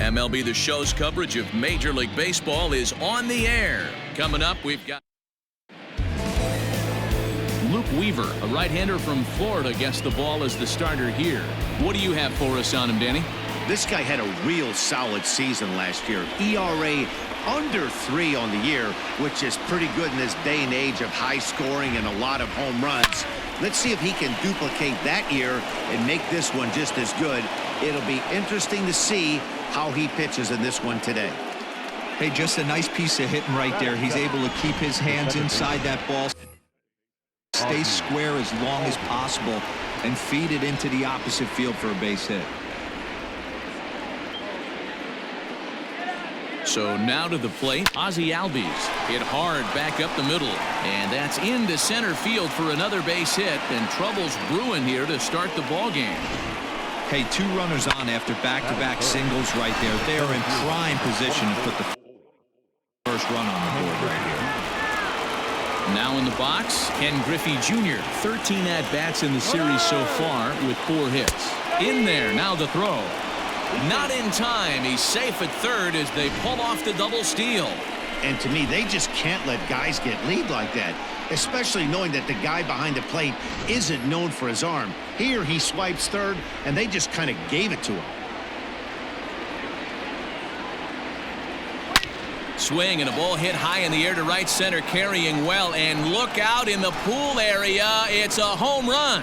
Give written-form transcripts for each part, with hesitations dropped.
MLB The Show's coverage of Major League Baseball is on the air. Coming up, we've got Luke Weaver, a right-hander from Florida, gets the ball as the starter here. What do you have for us on him, Danny? This guy had a real solid season last year. ERA under 3 on the year, which is pretty good in this day and age of high scoring and a lot of home runs. Let's see if he can duplicate that year and make this one just as good. It'll be interesting to see how he pitches in this one today. Hey, just a nice piece of hitting right there. He's able to keep his hands inside that ball, stay square as long as possible, and feed it into the opposite field for a base hit. So now to the plate, Ozzie Albies hit hard back up the middle, and that's into center field for another base hit, and trouble's brewing here to start the ball game. Hey, 2 runners on after back-to-back singles right there. They are in prime position to put the first run on the board right here. Now in the box, Ken Griffey Jr. 13 at-bats in the series so far with 4 hits. In there, now the throw. Not in time. He's safe at third as they pull off the double steal. And to me, they just can't let guys get lead like that, especially knowing that the guy behind the plate isn't known for his arm. Here he swipes third, and they just kind of gave it to him. Swing and a ball hit high in the air to right center, carrying well, and look out in the pool area. It's a home run.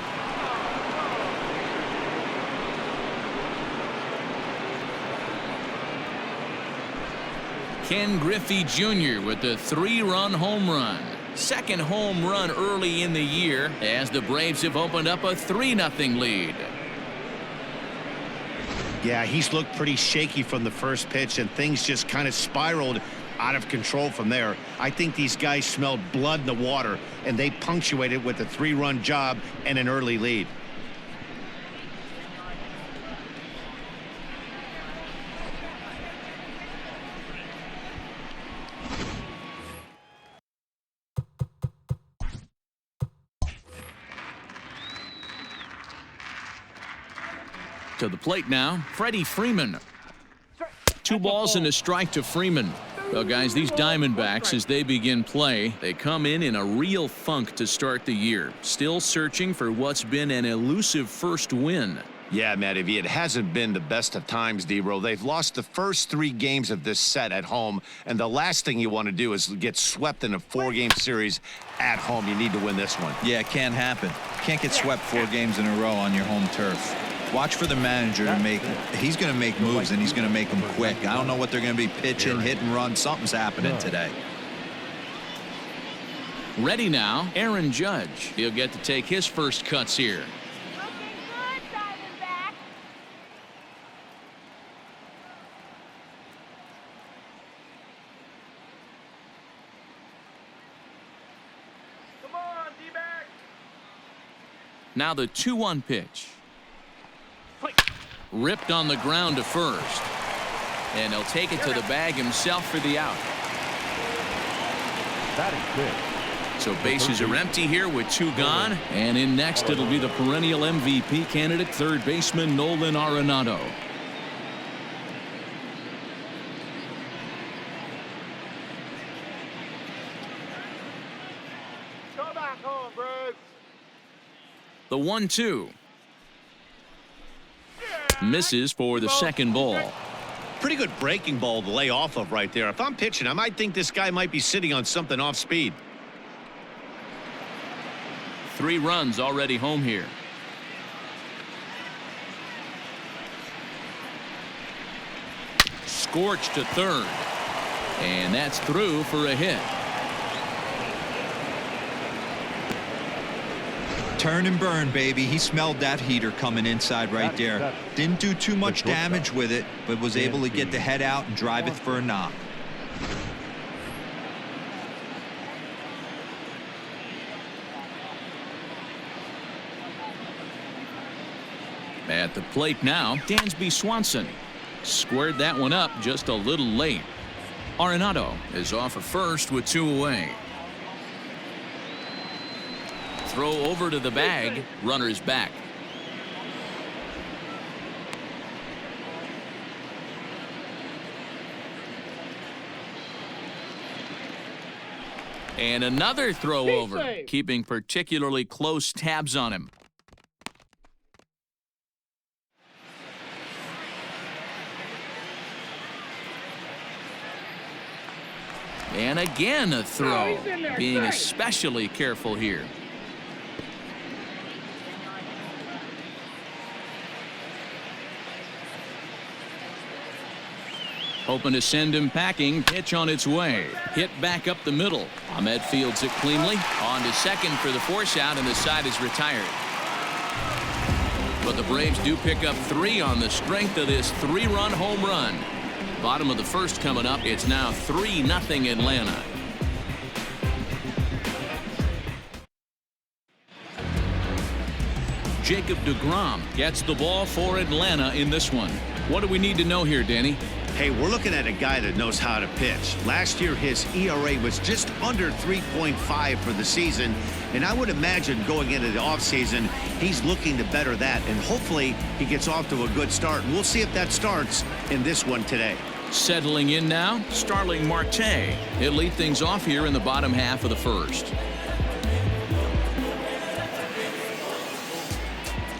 Ken Griffey Jr. with the 3-run home run. Second home run early in the year as the Braves have opened up a 3-0 lead. Yeah, he's looked pretty shaky from the first pitch, and things just kind of spiraled out of control from there. I think these guys smelled blood in the water, and they punctuated with a 3-run job and an early lead. To the plate now, Freddie Freeman. 2 balls and a strike to Freeman. Well, guys, these Diamondbacks, as they begin play, they come in a real funk to start the year. Still searching for what's been an elusive first win. Yeah, Matt, it hasn't been the best of times, D-Roll. They've lost the first 3 games of this set at home, and the last thing you want to do is get swept in a 4-game series at home. You need to win this one. Yeah, it can't happen. Can't get swept 4 games in a row on your home turf. Watch for the manager to he's going to make moves, and he's going to make them quick. I don't know what they're going to be pitching, hit and run. Something's happening today. Ready now, Aaron Judge. He'll get to take his first cuts here. Looking good, Diamondback. Come on, D-back. Now the 2-1 pitch. Ripped on the ground to first. And he'll take it to the bag himself for the out. That is good. So bases are empty here with 2 gone. And in next, it'll be the perennial MVP candidate, third baseman Nolan Arenado. Go back home, Bruce. The 1-2. Misses for the second ball. Pretty good breaking ball to lay off of right there. If I'm pitching, I might think this guy might be sitting on something off speed. 3 runs already home here. Scorched to third. And that's through for a hit. Turn and burn, baby. He smelled that heater coming inside right there. Didn't do too much damage with it, but was able to get the head out and drive it for a knock. At the plate now, Dansby Swanson. Squared that one up just a little late. Arenado is off at first with 2 away. Throw over to the bag. Runner's back. And another throw over, save. keeping particularly close tabs on him. And again a throw, he's in there, being strike. especially careful here. Hoping to send him packing. Pitch on its way. Hit back up the middle. Ahmed fields it cleanly. On to second for the force out, and the side is retired. But the Braves do pick up 3 on the strength of this 3-run home run. Bottom of the first coming up. It's now 3-0 Atlanta. Jacob Degrom gets the ball for Atlanta in this one. What do we need to know here, Danny? Hey, we're looking at a guy that knows how to pitch. Last year, his ERA was just under 3.5 for the season. And I would imagine going into the offseason, he's looking to better that. And hopefully he gets off to a good start. And we'll see if that starts in this one today. Settling in now, Starling Marte. He'll lead things off here in the bottom half of the first.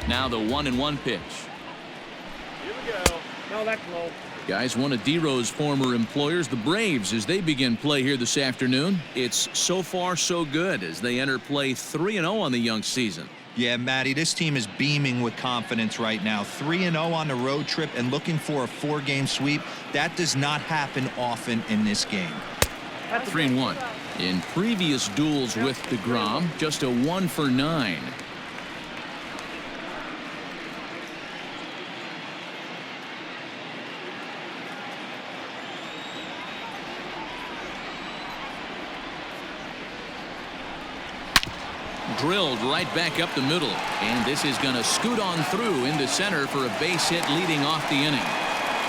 Now the 1-1 pitch. Here we go. No, that's low. Guys, one of D-Row's former employers, the Braves, as they begin play here this afternoon. It's so far so good as they enter play 3-0 on the young season. Yeah, Matty, this team is beaming with confidence right now. 3-0 on the road trip and looking for a 4-game sweep. That does not happen often in this game. 3-1. In previous duels with Degrom, just a 1 for 9. Drilled right back up the middle, and this is going to scoot on through into center for a base hit leading off the inning.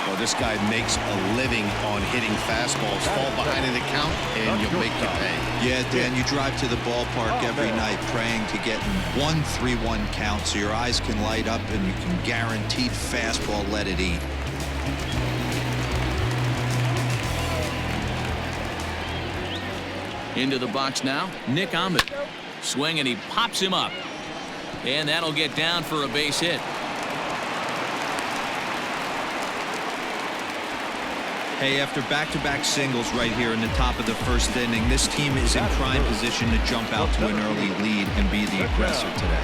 Well, this guy makes a living on hitting fastballs. Fall behind in the count, and you'll make you pay. Yeah, Dan, you drive to the ballpark every night praying to get in 1-3-1 count so your eyes can light up and you can guaranteed fastball let it eat. Into the box now, Nick Ahmed. Swing, and he pops him up. And that'll get down for a base hit. Hey, after back-to-back singles right here in the top of the first inning, this team is in prime position to jump out to an early lead and be the aggressor today.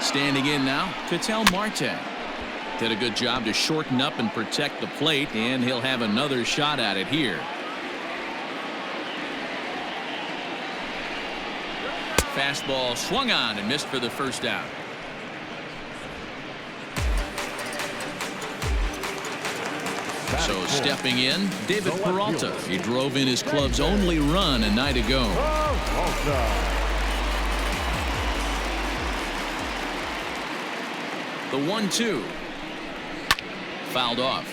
Standing in now, Marte. Did a good job to shorten up and protect the plate, and he'll have another shot at it here. Fastball swung on and missed for the first out. So stepping in, David Peralta. He drove in his club's only run a night ago. The 1-2. Fouled off.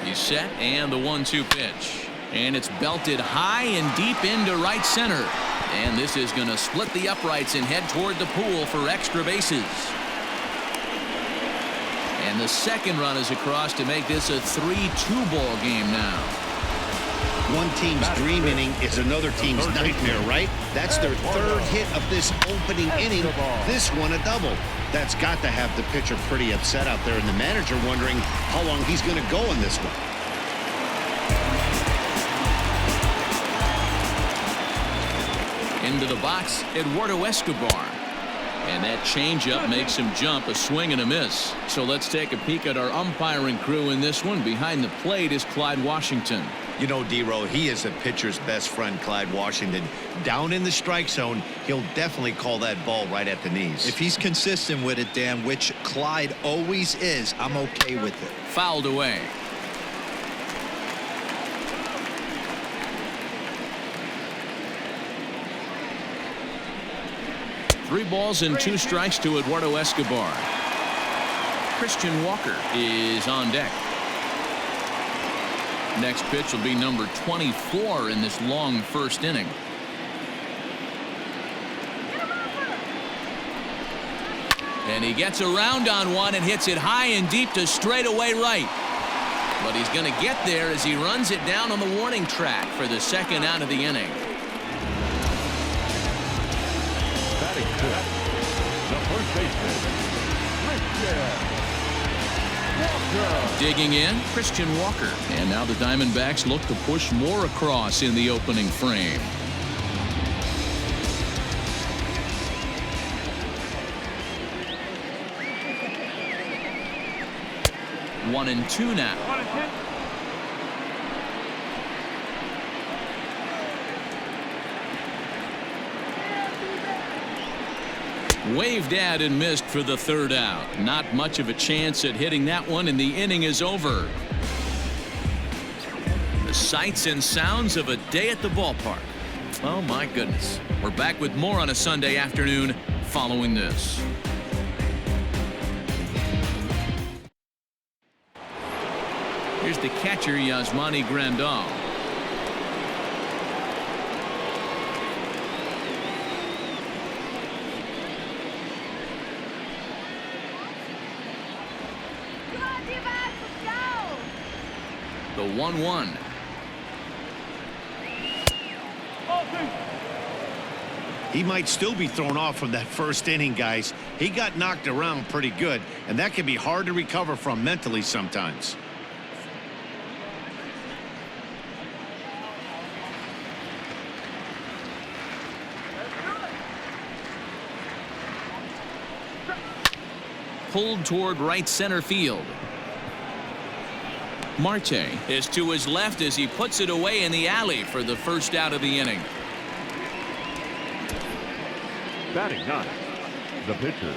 He's set, and the 1-2 pitch. And it's belted high and deep into right center. And this is going to split the uprights and head toward the pool for extra bases. And the second run is across to make this a 3-2 ball game now. One team's dream inning is another team's nightmare, right? That's their third hit of this opening inning. This one a double. That's got to have the pitcher pretty upset out there, and the manager wondering how long he's going to go in this one. Into the box, Eduardo Escobar. And that changeup makes him jump, a swing and a miss. So let's take a peek at our umpiring crew in this one. Behind the plate is Clyde Washington. You know, D-Row, he is a pitcher's best friend, Clyde Washington. Down in the strike zone, he'll definitely call that ball right at the knees. If he's consistent with it, Dan, which Clyde always is, I'm okay with it. Fouled away. Three balls and 2 strikes to Eduardo Escobar. Christian Walker is on deck. Next pitch will be number 24 in this long first inning. And he gets around on one and hits it high and deep to straightaway right. But he's going to get there as he runs it down on the warning track for the second out of the inning. Batting fifth, the first baseman, Walker. Digging in, Christian Walker. And now the Diamondbacks look to push more across in the opening frame. One and two now. Waved at and missed for the third out. Not much of a chance at hitting that one, and the inning is over. The sights and sounds of a day at the ballpark. Oh my goodness. We're back with more on a Sunday afternoon following this. Here's the catcher, Yasmani Grandal. Come on, Divas, let's go! The 1-1. He might still be thrown off from that first inning, guys. He got knocked around pretty good, and that can be hard to recover from mentally sometimes. Pulled toward right center field. Marte is to his left as he puts it away in the alley for the first out of the inning. Batting ninth, the pitcher,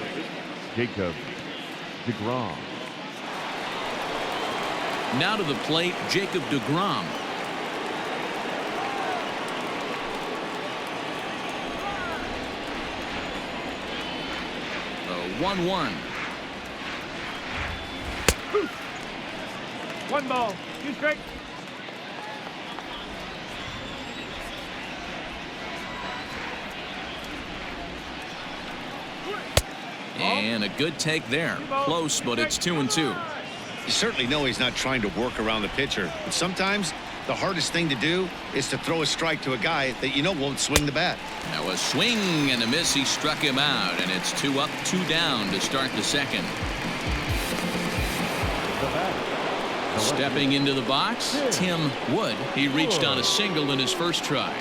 Degrom. Now to the plate, Jacob Degrom. The 1-1. One ball. Two strikes. And a good take there. Close, but it's 2-2. You certainly know he's not trying to work around the pitcher, but sometimes the hardest thing to do is to throw a strike to a guy that you know won't swing the bat. Now a swing and a miss. He struck him out, and it's 2 up, 2 down to start the second. Stepping into the box, Tim Wood. He reached on a single in his first try.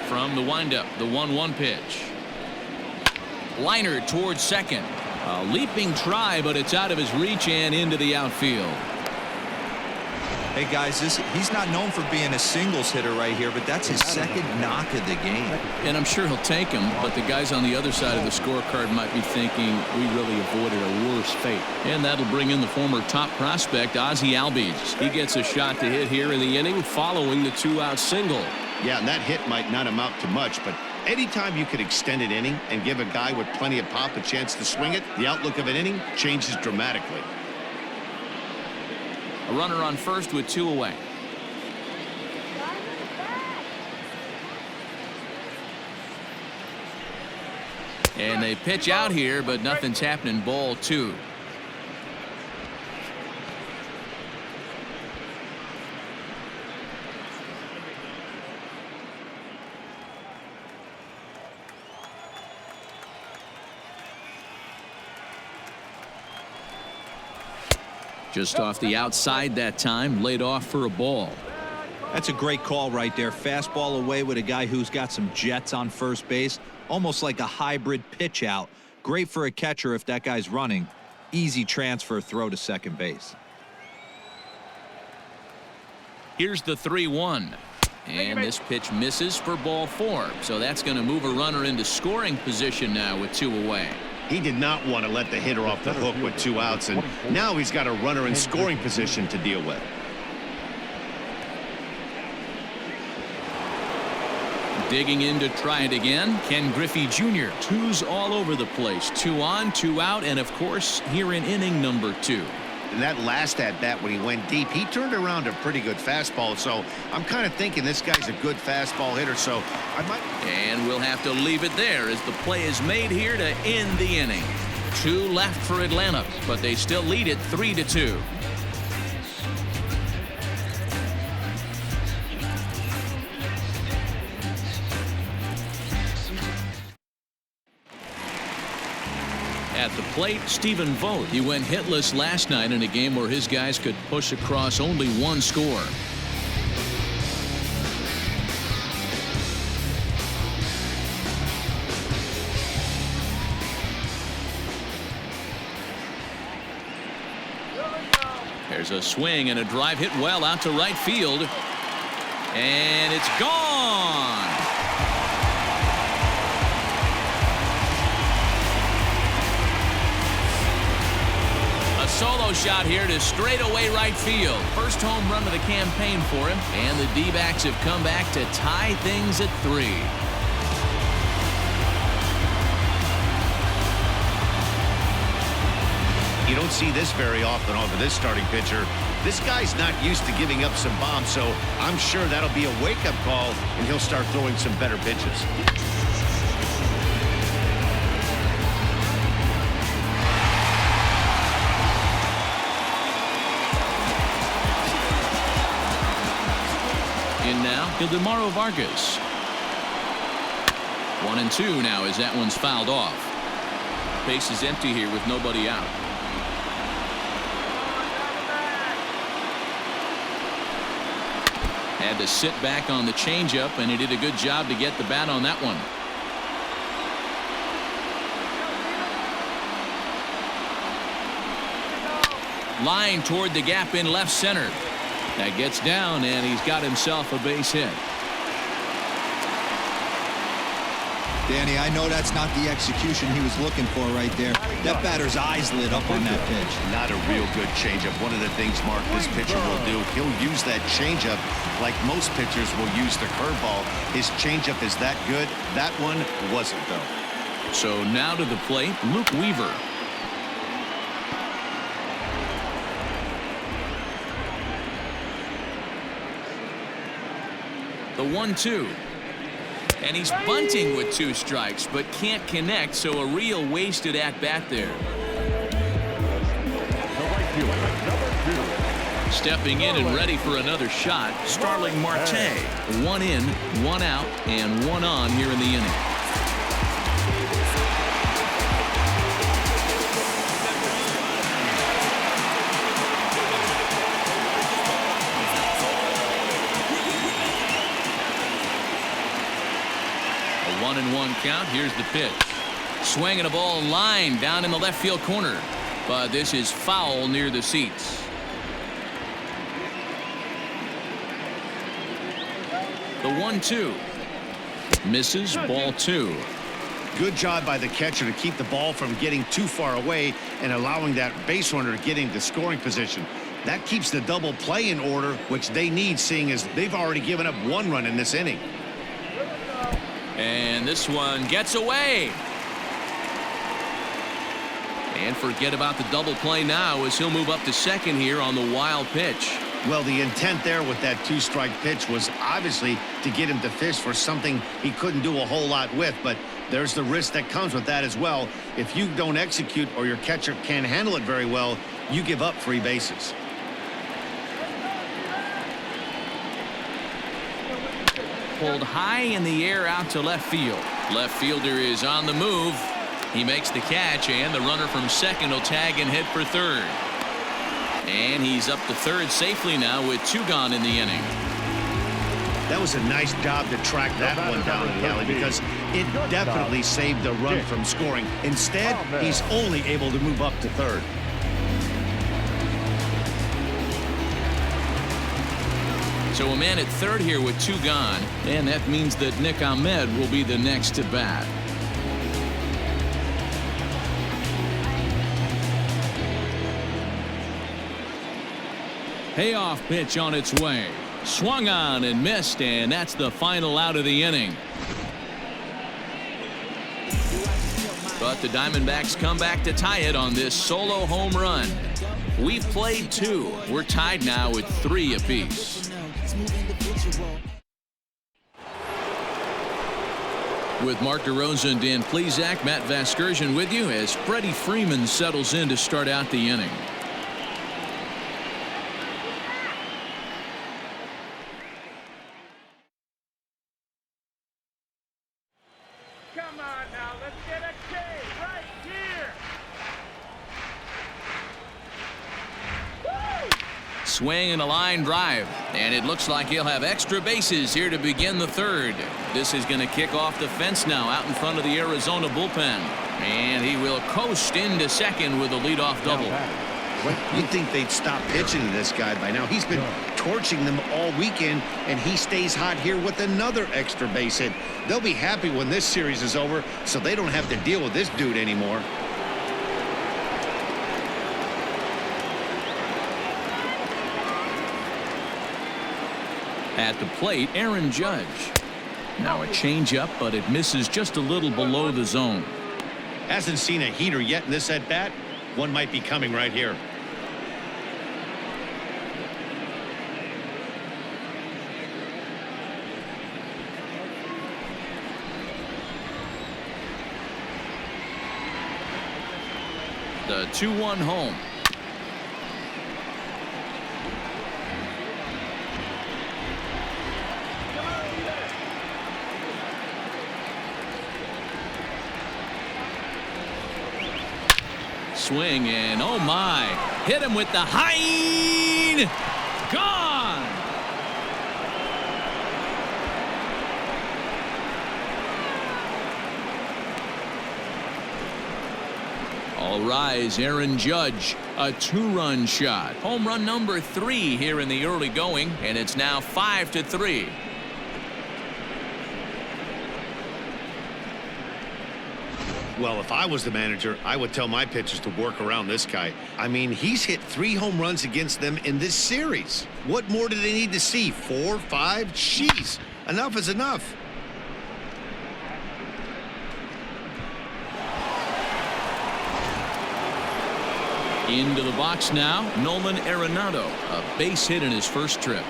From the windup, the 1-1 pitch. Liner towards second. A leaping try, but it's out of his reach and into the outfield. Hey guys, he's not known for being a singles hitter right here, but that's his second knock of the game. And I'm sure he'll take him, but the guys on the other side of the scorecard might be thinking we really avoided a worse fate. And that'll bring in the former top prospect, Ozzie Albies. He gets a shot to hit here in the inning following the 2-out single. Yeah, and that hit might not amount to much, but anytime you can extend an inning and give a guy with plenty of pop a chance to swing it, the outlook of an inning changes dramatically. A runner on first with 2 away. And they pitch out here, but nothing's happening. Ball 2. Just off the outside that time, laid off for a ball. That's a great call right there. Fastball away with a guy who's got some jets on first base, almost like a hybrid pitch out. Great for a catcher if that guy's running. Easy transfer throw to second base. Here's the 3-1. And this pitch misses for ball 4. So that's going to move a runner into scoring position now with 2 away. He did not want to let the hitter off the hook with 2 outs, and now he's got a runner in scoring position to deal with. Digging in to try it again, Ken Griffey Jr. Twos all over the place. 2 on, 2 out, and of course, here in inning number 2. In that last at-bat when he went deep, he turned around a pretty good fastball. So I'm kind of thinking this guy's a good fastball hitter. So I might. And we'll have to leave it there as the play is made here to end the inning. 2 left for Atlanta, but they still lead it 3-2. At the plate, Stephen Vogt. He went hitless last night in a game where his guys could push across only 1 score. There's a swing and a drive hit well out to right field. And it's gone. A solo shot here to straightaway right field. First home run of the campaign for him. And the D-backs have come back to tie things at 3. You don't see this very often off of this starting pitcher. This guy's not used to giving up some bombs, so I'm sure that'll be a wake-up call, and he'll start throwing some better pitches. In now, Eduardo Vargas. 1-2 now as that one's fouled off. Base is empty here with nobody out. Had to sit back on the changeup, and he did a good job to get the bat on that one. Line toward the gap in left center. That gets down, and he's got himself a base hit. Danny, I know that's not the execution he was looking for right there. That batter's eyes lit up on that pitch. Not a real good changeup. One of the things, Mark, this pitcher will do, he'll use that changeup like most pitchers will use the curveball. His changeup is that good. That one wasn't, though. So now to the plate, Luke Weaver. The 1-2. And he's bunting with 2 strikes, but can't connect, so a real wasted at-bat there. The right fielder, number 2. Stepping in and ready for another shot, Starling Marte. 1 in, 1 out, and 1 on here in the inning. A 1-1 count. Here's the pitch. Swinging a ball line down in the left field corner, but this is foul near the seats. The 1-2 misses, ball 2. Good job by the catcher to keep the ball from getting too far away and allowing that base runner to get into scoring position. That keeps the double play in order, which they need, seeing as they've already given up 1 run in this inning. And this one gets away. And forget about the double play now as he'll move up to second here on the wild pitch. Well, the intent there with that 2-strike pitch was obviously to get him to fish for something he couldn't do a whole lot with, but there's the risk that comes with that as well. If you don't execute or your catcher can't handle it very well, you give up free bases. Pulled high in the air out to left field. Left fielder is on the move. He makes the catch, and the runner from second will tag and head for third. And he's up to third safely now with 2 gone in the inning. That was a nice job to track that one down in the alley because it definitely saved the run from scoring. Instead, he's only able to move up to third. So a man at third here with 2 gone, and that means that Nick Ahmed will be the next to bat. Payoff pitch on its way. Swung on and missed, and that's the final out of the inning. But the Diamondbacks come back to tie it on this solo home run. We've played 2. We're tied now with 3 apiece. With Mark DeRosa and Dan Plesac, Matt Vasgersian with you as Freddie Freeman settles in to start out the inning. Come on now, let's get a K right here. Swing and a line drive, and it looks like he'll have extra bases here to begin the 3rd. This is going to kick off the fence now out in front of the Arizona bullpen, and he will coast into 2nd with a leadoff double. You'd think they'd stop pitching to this guy by now. He's been torching them all weekend, and he stays hot here with another extra base hit. They'll be happy when this series is over, so they don't have to deal with this dude anymore. At the plate, Aaron Judge. Now a changeup, but it misses just a little below the zone. Hasn't seen a heater yet in this at-bat. One might be coming right here. The 2-1 home. Swing and oh my, hit him with the high. Gone. All rise, Aaron Judge, a 2-run shot. Home run number 3 here in the early going, and it's now 5-3. Well, if I was the manager, I would tell my pitchers to work around this guy. I mean, he's hit 3 home runs against them in this series. What more do they need to see? 4, 5? Jeez, enough is enough. Into the box now, Nolan Arenado, a base hit in his first trip.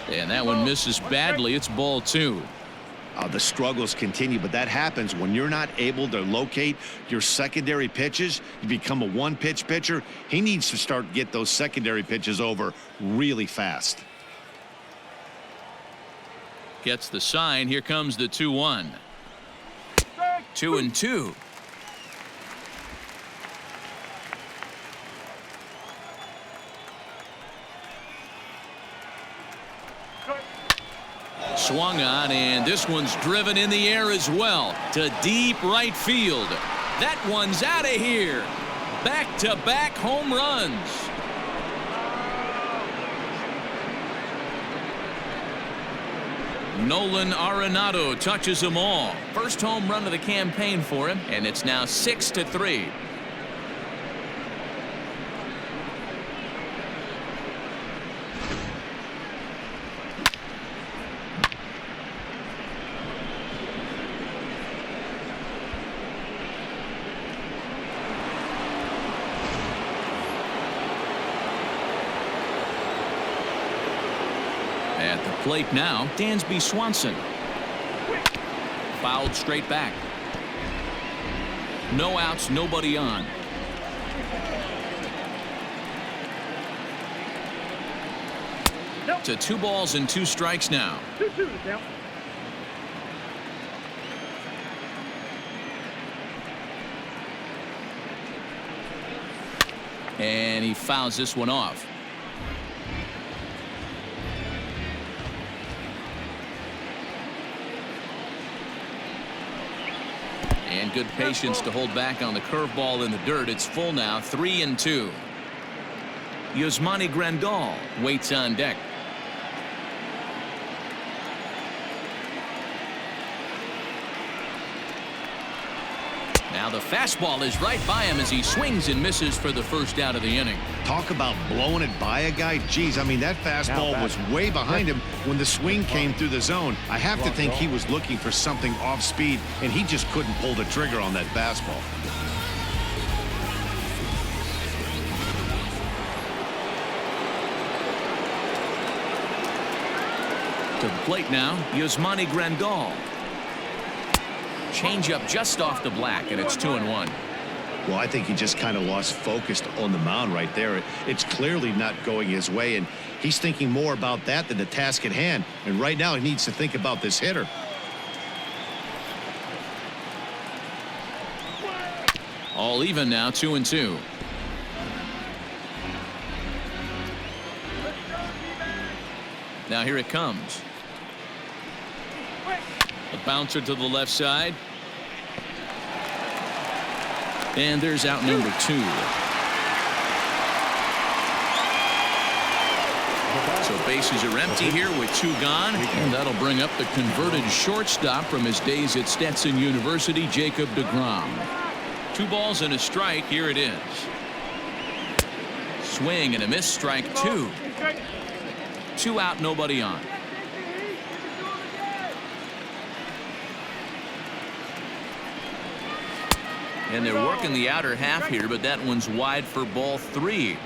And that one misses badly. It's ball 2. The struggles continue, but that happens when you're not able to locate your secondary pitches. You become a 1-pitch pitcher. He needs to start to get those secondary pitches over really fast. Gets the sign. Here comes the 2-1. 2-2. Swung on, and this one's driven in the air as well to deep right field. That one's out of here. Back-to-back home runs. Nolan Arenado touches them all. First home run of the campaign for him, and it's now 6-3. At the plate now, Dansby Swanson. Fouled straight back. No outs, nobody on. To 2 balls and 2 strikes now. 2-2 now. And he fouls this one off. And good patience to hold back on the curveball in the dirt. It's full now, 3-2. Yasmani Grandal waits on deck. Now the fastball is right by him as he swings and misses for the first out of the inning. Talk about blowing it by a guy. Geez, I mean, that fastball was way behind him when the swing came through the zone. I have to think he was looking for something off speed, and he just couldn't pull the trigger on that fastball. To the plate now, Yasmani Grandal. Changeup just off the black, and it's 2-1. Well, I think he just kind of lost focus on the mound right there. It's clearly not going his way, and he's thinking more about that than the task at hand. And right now, he needs to think about this hitter. All even now, 2-2. Now here it comes. A bouncer to the left side. And there's out number 2. So bases are empty here with 2 gone. And that'll bring up the converted shortstop from his days at Stetson University, Jacob Degrom. 2 balls and a strike. Here it is. Swing and a miss, strike 2. 2 out, nobody on. And they're working the outer half here, but that one's wide for ball 3.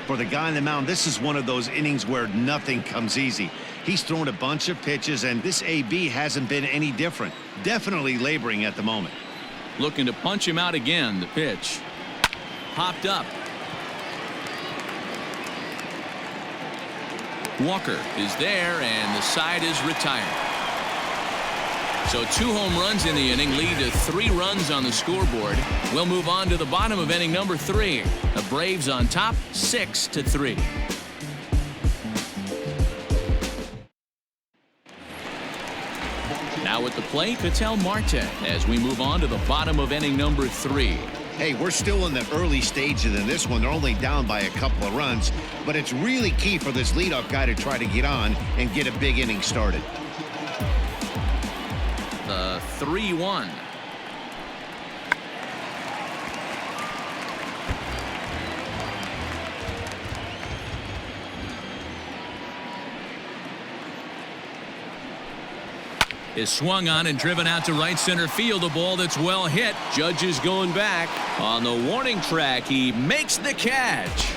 For the guy on the mound, this is one of those innings where nothing comes easy. He's thrown a bunch of pitches, and this AB hasn't been any different. Definitely laboring at the moment. Looking to punch him out again. The pitch. Popped up. Walker is there, and the side is retired. So 2 home runs in the inning lead to 3 runs on the scoreboard. We'll move on to the bottom of inning number 3. The Braves on top 6-3. Now at the plate, Ketel Marte as we move on to the bottom of inning number 3. Hey, we're still in the early stages in this one. They're only down by a couple of runs, but it's really key for this leadoff guy to try to get on and get a big inning started. The 3-1. Is swung on and driven out to right center field. A ball that's well hit. Judge is going back on the warning track. He makes the catch.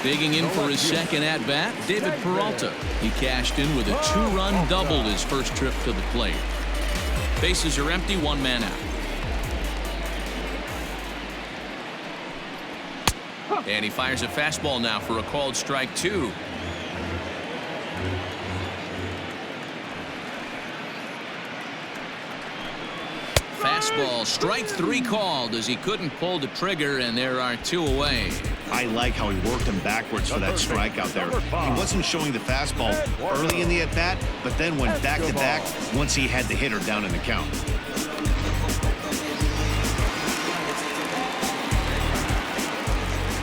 Digging in for his second at-bat, David Peralta. He cashed in with a 2-run double his first trip to the plate. Bases are empty, 1 man out. And he fires a fastball now for a called strike 2. Fastball, strike 3 called as he couldn't pull the trigger, and there are 2 away. I like how he worked him backwards for that strikeout there. He wasn't showing the fastball early in the at-bat, but then went back-to-back once he had the hitter down in the count.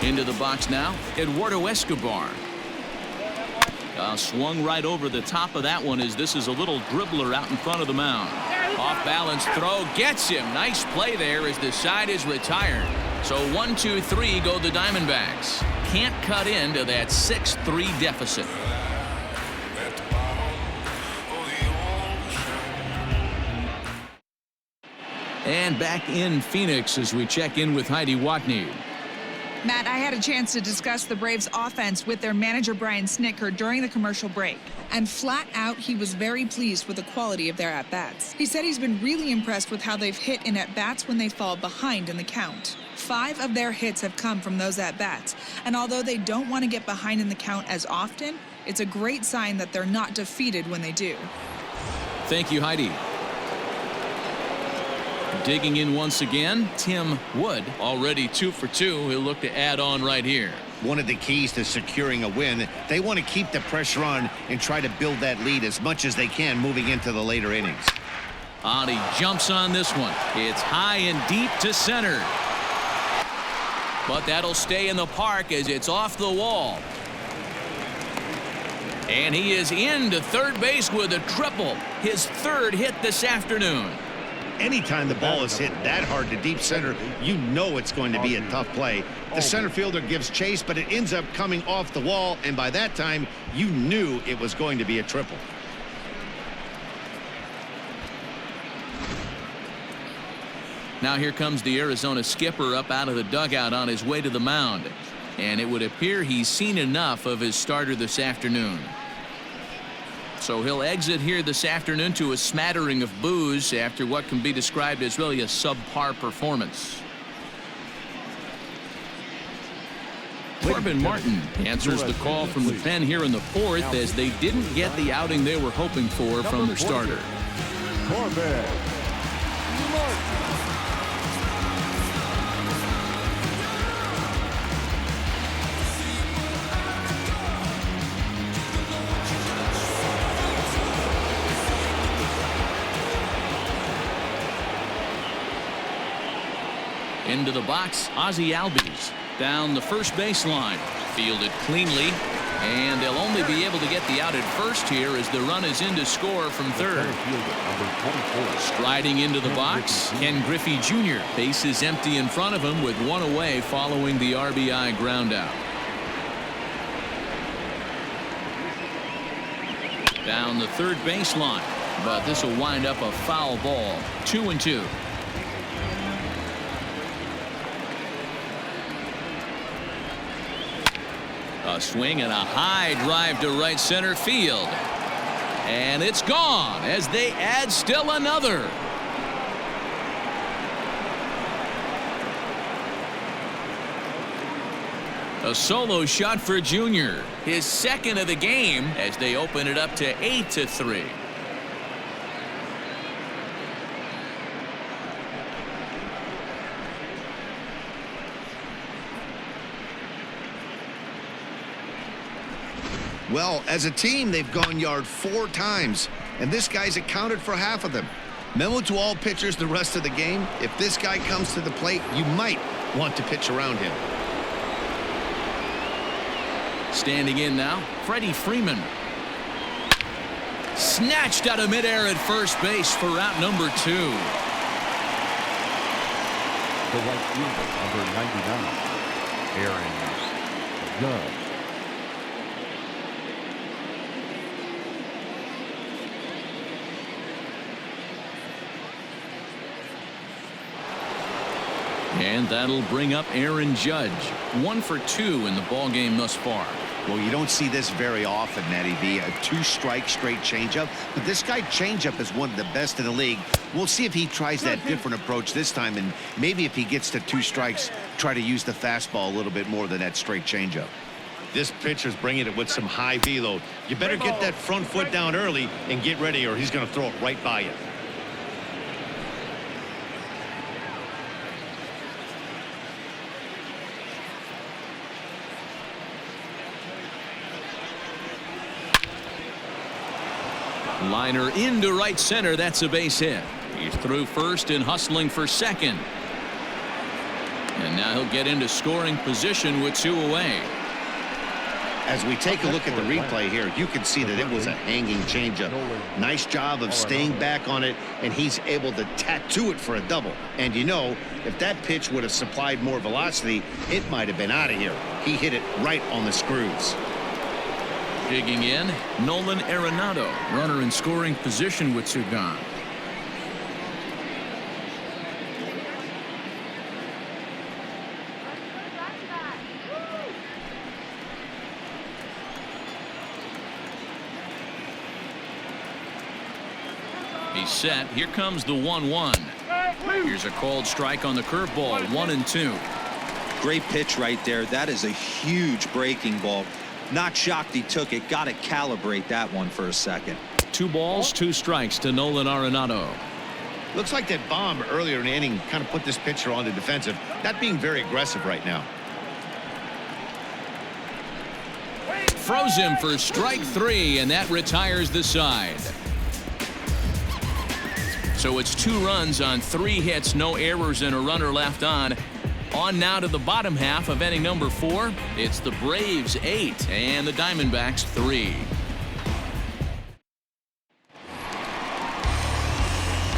Into the box now, Eduardo Escobar. Swung right over the top of that one as this is a little dribbler out in front of the mound. Off balance throw gets him. Nice play there as the side is retired. So 1-2-3 go the Diamondbacks. Can't cut into that 6-3 deficit. And back in Phoenix as we check in with Heidi Watney. Matt, I had a chance to discuss the Braves offense with their manager Brian Snitker during the commercial break. And flat out, he was very pleased with the quality of their at-bats. He said he's been really impressed with how they've hit in at-bats when they fall behind in the count. 5 of their hits have come from those at-bats. And although they don't want to get behind in the count as often, it's a great sign that they're not defeated when they do. Thank you, Heidi. Digging in once again, Tim Wood, already 2 for 2. He'll look to add on right here. One of the keys to securing a win, they want to keep the pressure on and try to build that lead as much as they can moving into the later innings. He jumps on this one. It's high and deep to center. But that'll stay in the park as it's off the wall. And he is into third base with a triple. His third hit this afternoon. Anytime the ball is hit that hard to deep center, you know it's going to be a tough play. The center fielder gives chase, but it ends up coming off the wall, and by that time, you knew it was going to be a triple. Now here comes the Arizona skipper up out of the dugout on his way to the mound. And it would appear he's seen enough of his starter this afternoon. So he'll exit here this afternoon to a smattering of boos after what can be described as really a subpar performance. Corbin Martin answers the call from the pen here in the fourth as they didn't get the outing they were hoping for from their starter. Corbin Martin. Into the box, Ozzie Albies down the first baseline, fielded cleanly, and they'll only be able to get the out at first here as the run is in to score from third. Striding into the box, Ken Griffey Jr. Base is empty in front of him with one away following the RBI ground out. Down the third baseline, but this will wind up a foul ball. 2-2. A swing and a high drive to right center field. And it's gone as they add still another. A solo shot for Jr. His second of the game as they open it up to 8-3. Well, as a team, they've gone yard 4 times, and this guy's accounted for half of them. Memo to all pitchers the rest of the game. If this guy comes to the plate, you might want to pitch around him. Standing in now, Freddie Freeman. Snatched out of midair at first base for out number 2. The right fielder, number 99, Aaron Judge. And that'll bring up Aaron Judge. 1 for 2 in the ballgame thus far. Well, you don't see this very often, Matty V. A 2-strike straight changeup. But this guy changeup is one of the best in the league. We'll see if he tries that different approach this time. And maybe if he gets to 2 strikes, try to use the fastball a little bit more than that straight changeup. This pitcher's bringing it with some high velo. You better get that front foot down early and get ready, or he's going to throw it right by you. Liner into right center. That's a base hit. He's through first and hustling for second. And now he'll get into scoring position with 2 away. As we take a look at the replay here, you can see that it was a hanging changeup. Nice job of staying back on it, and he's able to tattoo it for a double. And you know, if that pitch would have supplied more velocity, it might have been out of here. He hit it right on the screws. Digging in, Nolan Arenado, runner in scoring position with 2 gone. He's set. Here comes the 1-1. Here's a called strike on the curveball. 1-2. Great pitch right there. That is a huge breaking ball. Not shocked he took it. Got to calibrate that one for a second. 2 balls, 2 strikes to Nolan Arenado. Looks like that bomb earlier in the inning kind of put this pitcher on the defensive. Not being very aggressive right now. Froze him for strike 3, and that retires the side. So it's 2 runs on 3 hits, no errors, and a runner left on. On now to the bottom half of inning number 4. It's the Braves 8 and the Diamondbacks 3.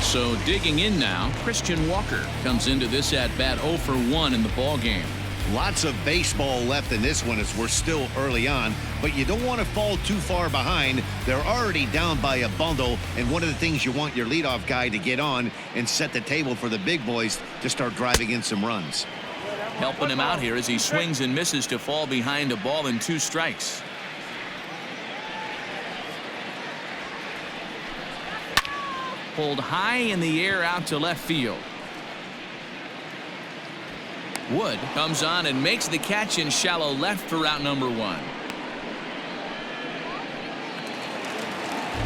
So digging in now, Christian Walker comes into this at-bat 0 for 1 in the ballgame. Lots of baseball left in this one as we're still early on, but you don't want to fall too far behind. They're already down by a bundle, and one of the things you want your leadoff guy to get on and set the table for the big boys to start driving in some runs. Helping him out here as he swings and misses to fall behind a ball and 2 strikes. Pulled high in the air out to left field. Wood comes on and makes the catch in shallow left for out number 1.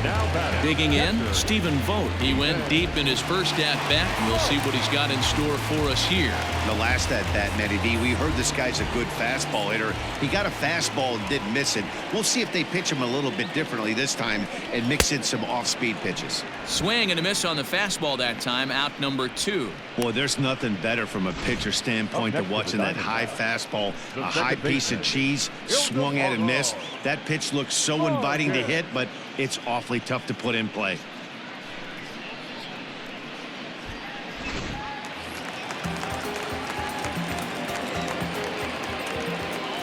Now batting. Digging in, Chapter. Stephen Vogt. He went deep in his first at-bat, and we'll see what he's got in store for us here. The last at-bat, Matty D, we heard this guy's a good fastball hitter. He got a fastball and didn't miss it. We'll see if they pitch him a little bit differently this time and mix in some off-speed pitches. Swing and a miss on the fastball that time, out number 2. Boy, there's nothing better from a pitcher standpoint than watching that high fastball, a high piece of cheese, swung at and missed. That pitch looks so inviting to hit, but it's awfully tough to put in play.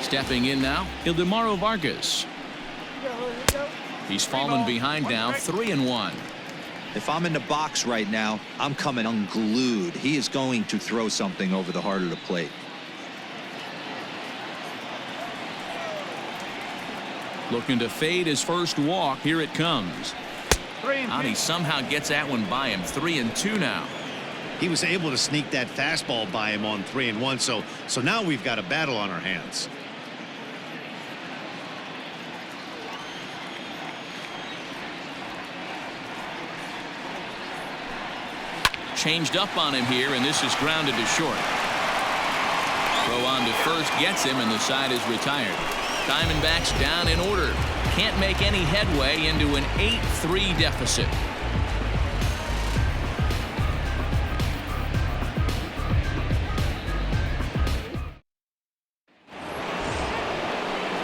Stepping in now, Ildemaro Vargas. He's fallen behind now, 3-1. If I'm in the box right now, I'm coming unglued. He is going to throw something over the heart of the plate. Looking to fade his first walk. Here it comes. Out he somehow gets that one by him. 3-2 now. He was able to sneak that fastball by him on 3-1, so now we've got a battle on our hands. Changed up on him here, and this is grounded to short. Throw on to first gets him, and the side is retired. Diamondbacks down in order. Can't make any headway into an 8-3 deficit.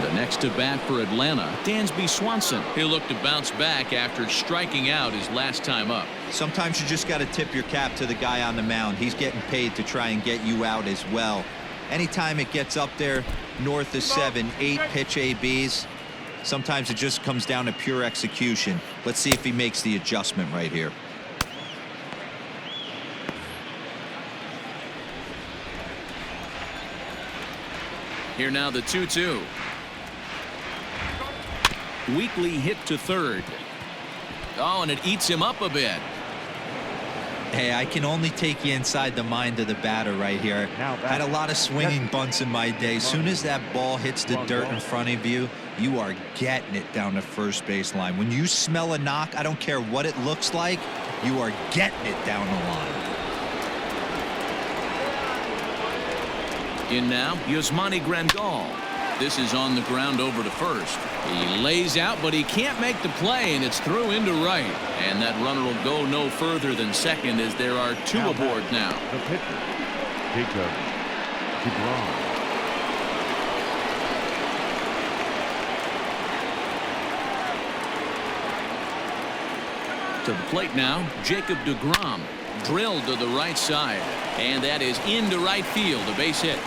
The next to bat for Atlanta, Dansby Swanson. He'll look to bounce back after striking out his last time up. Sometimes you just got to tip your cap to the guy on the mound. He's getting paid to try and get you out as well. Anytime it gets up there north of 7, 8 pitch ABs, sometimes it just comes down to pure execution. Let's see if he makes the adjustment right here. Here now the 2-2. Weakly hit to third. Oh, and it eats him up a bit. Hey, I can only take you inside the mind of the batter right here. Had a lot of swinging bunts in my day. Soon as that ball hits the dirt in front of you, you are getting it down the first base line. When you smell a knock, I don't care what it looks like, you are getting it down the line. In now, Yasmani Grandal. This is on the ground over to first. He lays out, but he can't make the play, and it's through into right. And that runner will go no further than second as there are 2 aboard now. The pitcher, Degrom. To the plate now, Jacob Degrom. Drilled to the right side. And that is into right field, a base hit.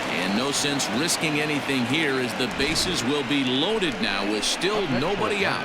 And no sense risking anything here as the bases will be loaded now with still nobody out.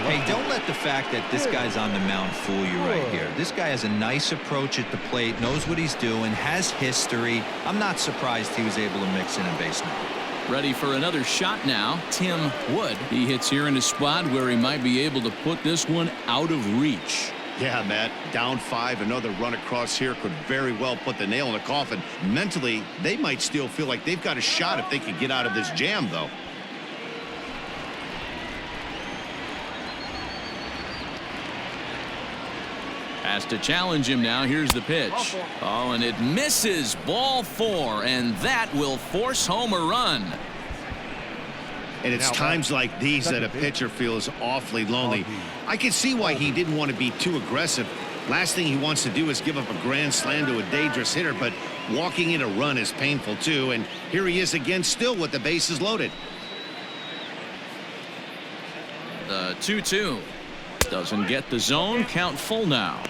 Hey, don't let the fact that this guy's on the mound fool you right here. This guy has a nice approach at the plate, knows what he's doing, has history. I'm not surprised he was able to mix in a base hit. Ready for another shot now, Tim Wood. He hits here in a spot where he might be able to put this one out of reach. Yeah, Matt, down 5, another run across here could very well put the nail in the coffin. Mentally, they might still feel like they've got a shot if they can get out of this jam, though. Has to challenge him now. Here's the pitch. Oh, and it misses. Ball 4, and that will force home a run. And it's times like these that a pitcher feels awfully lonely. I can see why he didn't want to be too aggressive, Last thing he wants to do is give up a grand slam to a dangerous hitter, but walking in a run is painful too. And here he is again, still with the bases loaded. The 2-2 doesn't get the zone. Count full now.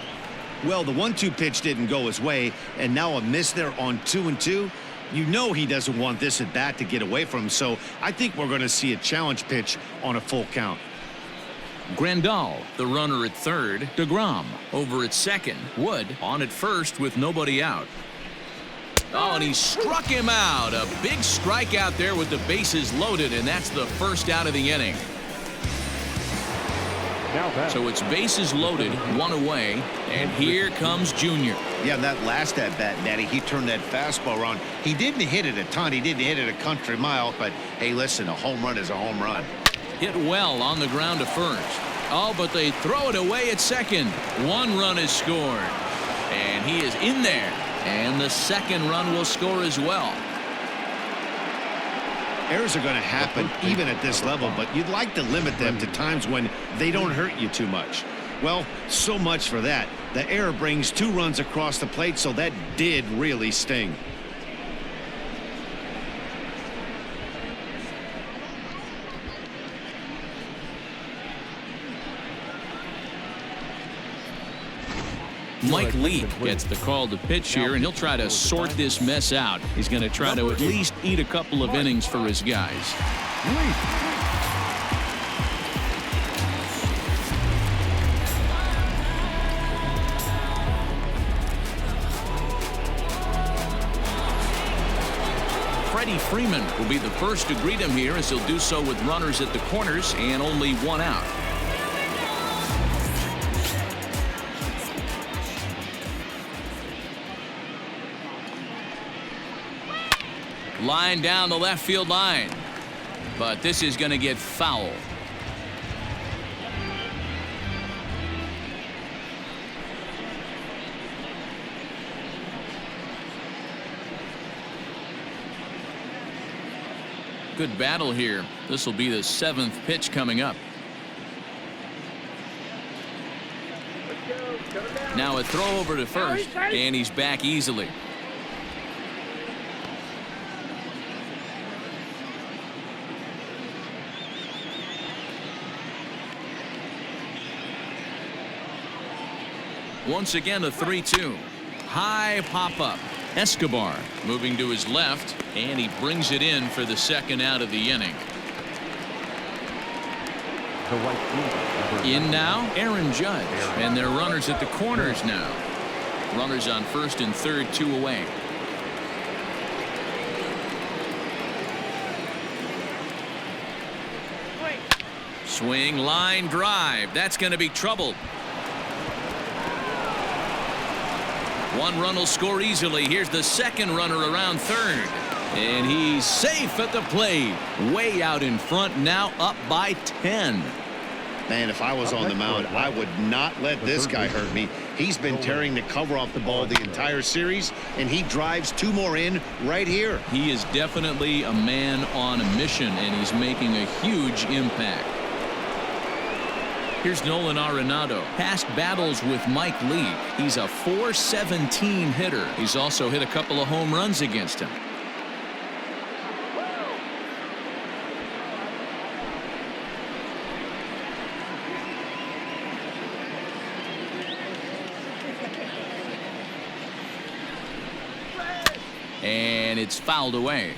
Well, the 1-2 pitch didn't go his way, and now a miss there on 2-2. You know he doesn't want this at bat to get away from him, so I think we're going to see a challenge pitch on a full count. Grandal, the runner at third. Degrom over at second. Wood on at first with nobody out. Oh, and he struck him out. A big strikeout there with the bases loaded, and that's the first out of the inning. So it's bases loaded, one away, and here comes Junior. Yeah, that last at bat, Natty, he turned that fastball around. He didn't hit it a ton. He didn't hit it a country mile, but hey, listen, a home run is a home run. Hit well on the ground to first. Oh, but they throw it away at second. One run is scored, and he is in there, and the second run will score as well. Errors are going to happen even at this level, but you'd like to limit them to times when they don't hurt you too much. Well, so much for that. The error brings 2 runs across the plate, so that did really sting. Mike Leake gets the call to pitch here, and he'll try to sort this mess out. He's going to try to at least eat a couple of innings for his guys. Freddie Freeman will be the first to greet him here, as he'll do so with runners at the corners and only 1 out. Line down the left field line, but this is going to get foul. Good battle here. This will be the 7th pitch coming up. Now a throw over to first, and he's back easily. Once again, a 3-2. High pop-up. Escobar moving to his left, and he brings it in for the second out of the inning. In now, Aaron Judge, and their runners at the corners now. Runners on first and third, 2 away. Swing, line drive. That's going to be trouble. 1 run will score easily. Here's the second runner around third. And he's safe at the plate. Way out in front, now up by 10. Man, if I was on the mound, I would not let this guy hurt me. He's been tearing the cover off the ball the entire series, and he drives 2 more in right here. He is definitely a man on a mission, and he's making a huge impact. Here's Nolan Arenado. Past battles with Mike Leake. He's a .417 hitter. He's also hit a couple of home runs against him. And it's fouled away.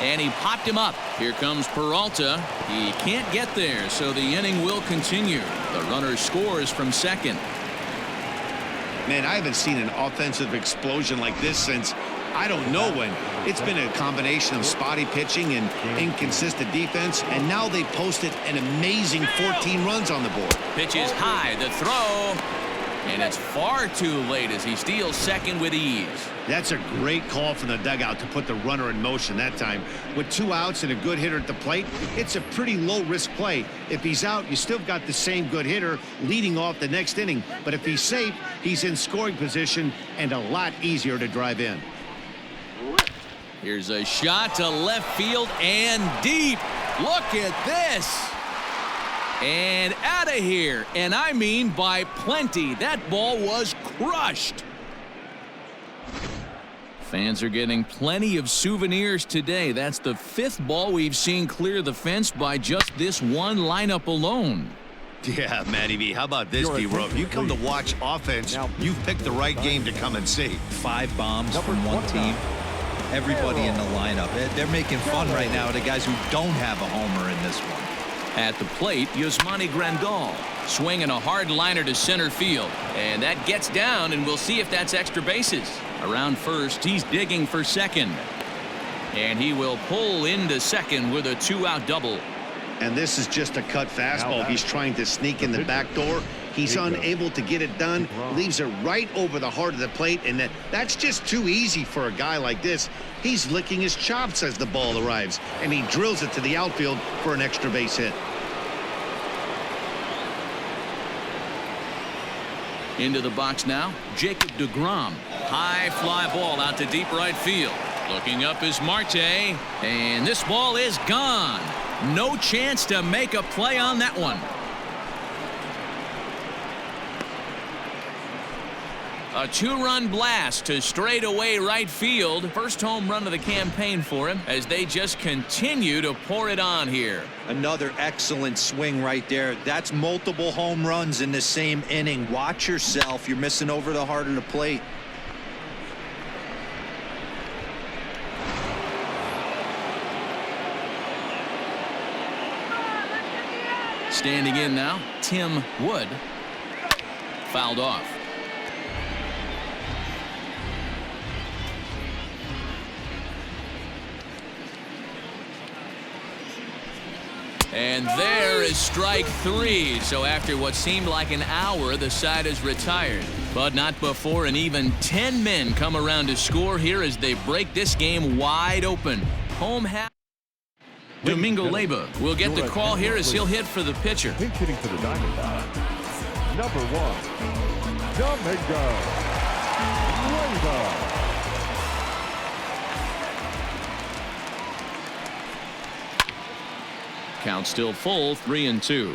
And he popped him up. Here comes Peralta. He can't get there, so the inning will continue. The runner scores from second. Man, I haven't seen an offensive explosion like this since I don't know when. It's been a combination of spotty pitching and inconsistent defense, and now they posted an amazing 14 runs on the board. Pitch is high, the throw, and it's far too late as he steals second with ease. That's a great call from the dugout to put the runner in motion that time. With 2 outs and a good hitter at the plate, it's a pretty low-risk play. If he's out, you still got the same good hitter leading off the next inning. But if he's safe, he's in scoring position and a lot easier to drive in. Here's a shot to left field and deep. Look at this. And out of here. And I mean by plenty. That ball was crushed. Fans are getting plenty of souvenirs today. That's the 5th ball we've seen clear the fence by just this one lineup alone. Yeah, Matty V. How about this, D-Row? If you come to watch offense, you've picked the right game to come and see. 5 bombs from one team. Everybody in the lineup. They're making fun right now of the guys who don't have a homer in this one. At the plate, Yasmani Grandal swinging a hard liner to center field. And that gets down, and we'll see if that's extra bases. Around first, he's digging for second. And he will pull into second with a 2-out double. And this is just a cut fastball. He's trying to sneak in the back door. He's unable to get it done. Leaves it right over the heart of the plate. And that's just too easy for a guy like this. He's licking his chops as the ball arrives. And he drills it to the outfield for an extra base hit. Into the box now, Jacob Degrom. High fly ball out to deep right field. Looking up is Marte. And this ball is gone. No chance to make a play on that one. A 2-run blast to straightaway right field. First home run of the campaign for him as they just continue to pour it on here. Another excellent swing right there. That's multiple home runs in the same inning. Watch yourself. You're missing over the heart of the plate. Standing in now, Tim Wood. Fouled off. And there is strike 3. So after what seemed like an hour, the side is retired. But not before an even 10 men come around to score here as they break this game wide open. Home half. Domingo Leyba will get the call here as he'll hit for the pitcher. Pinch hitting for the Diamondbacks. Number 1, Domingo Leyba. Count still full, 3-2.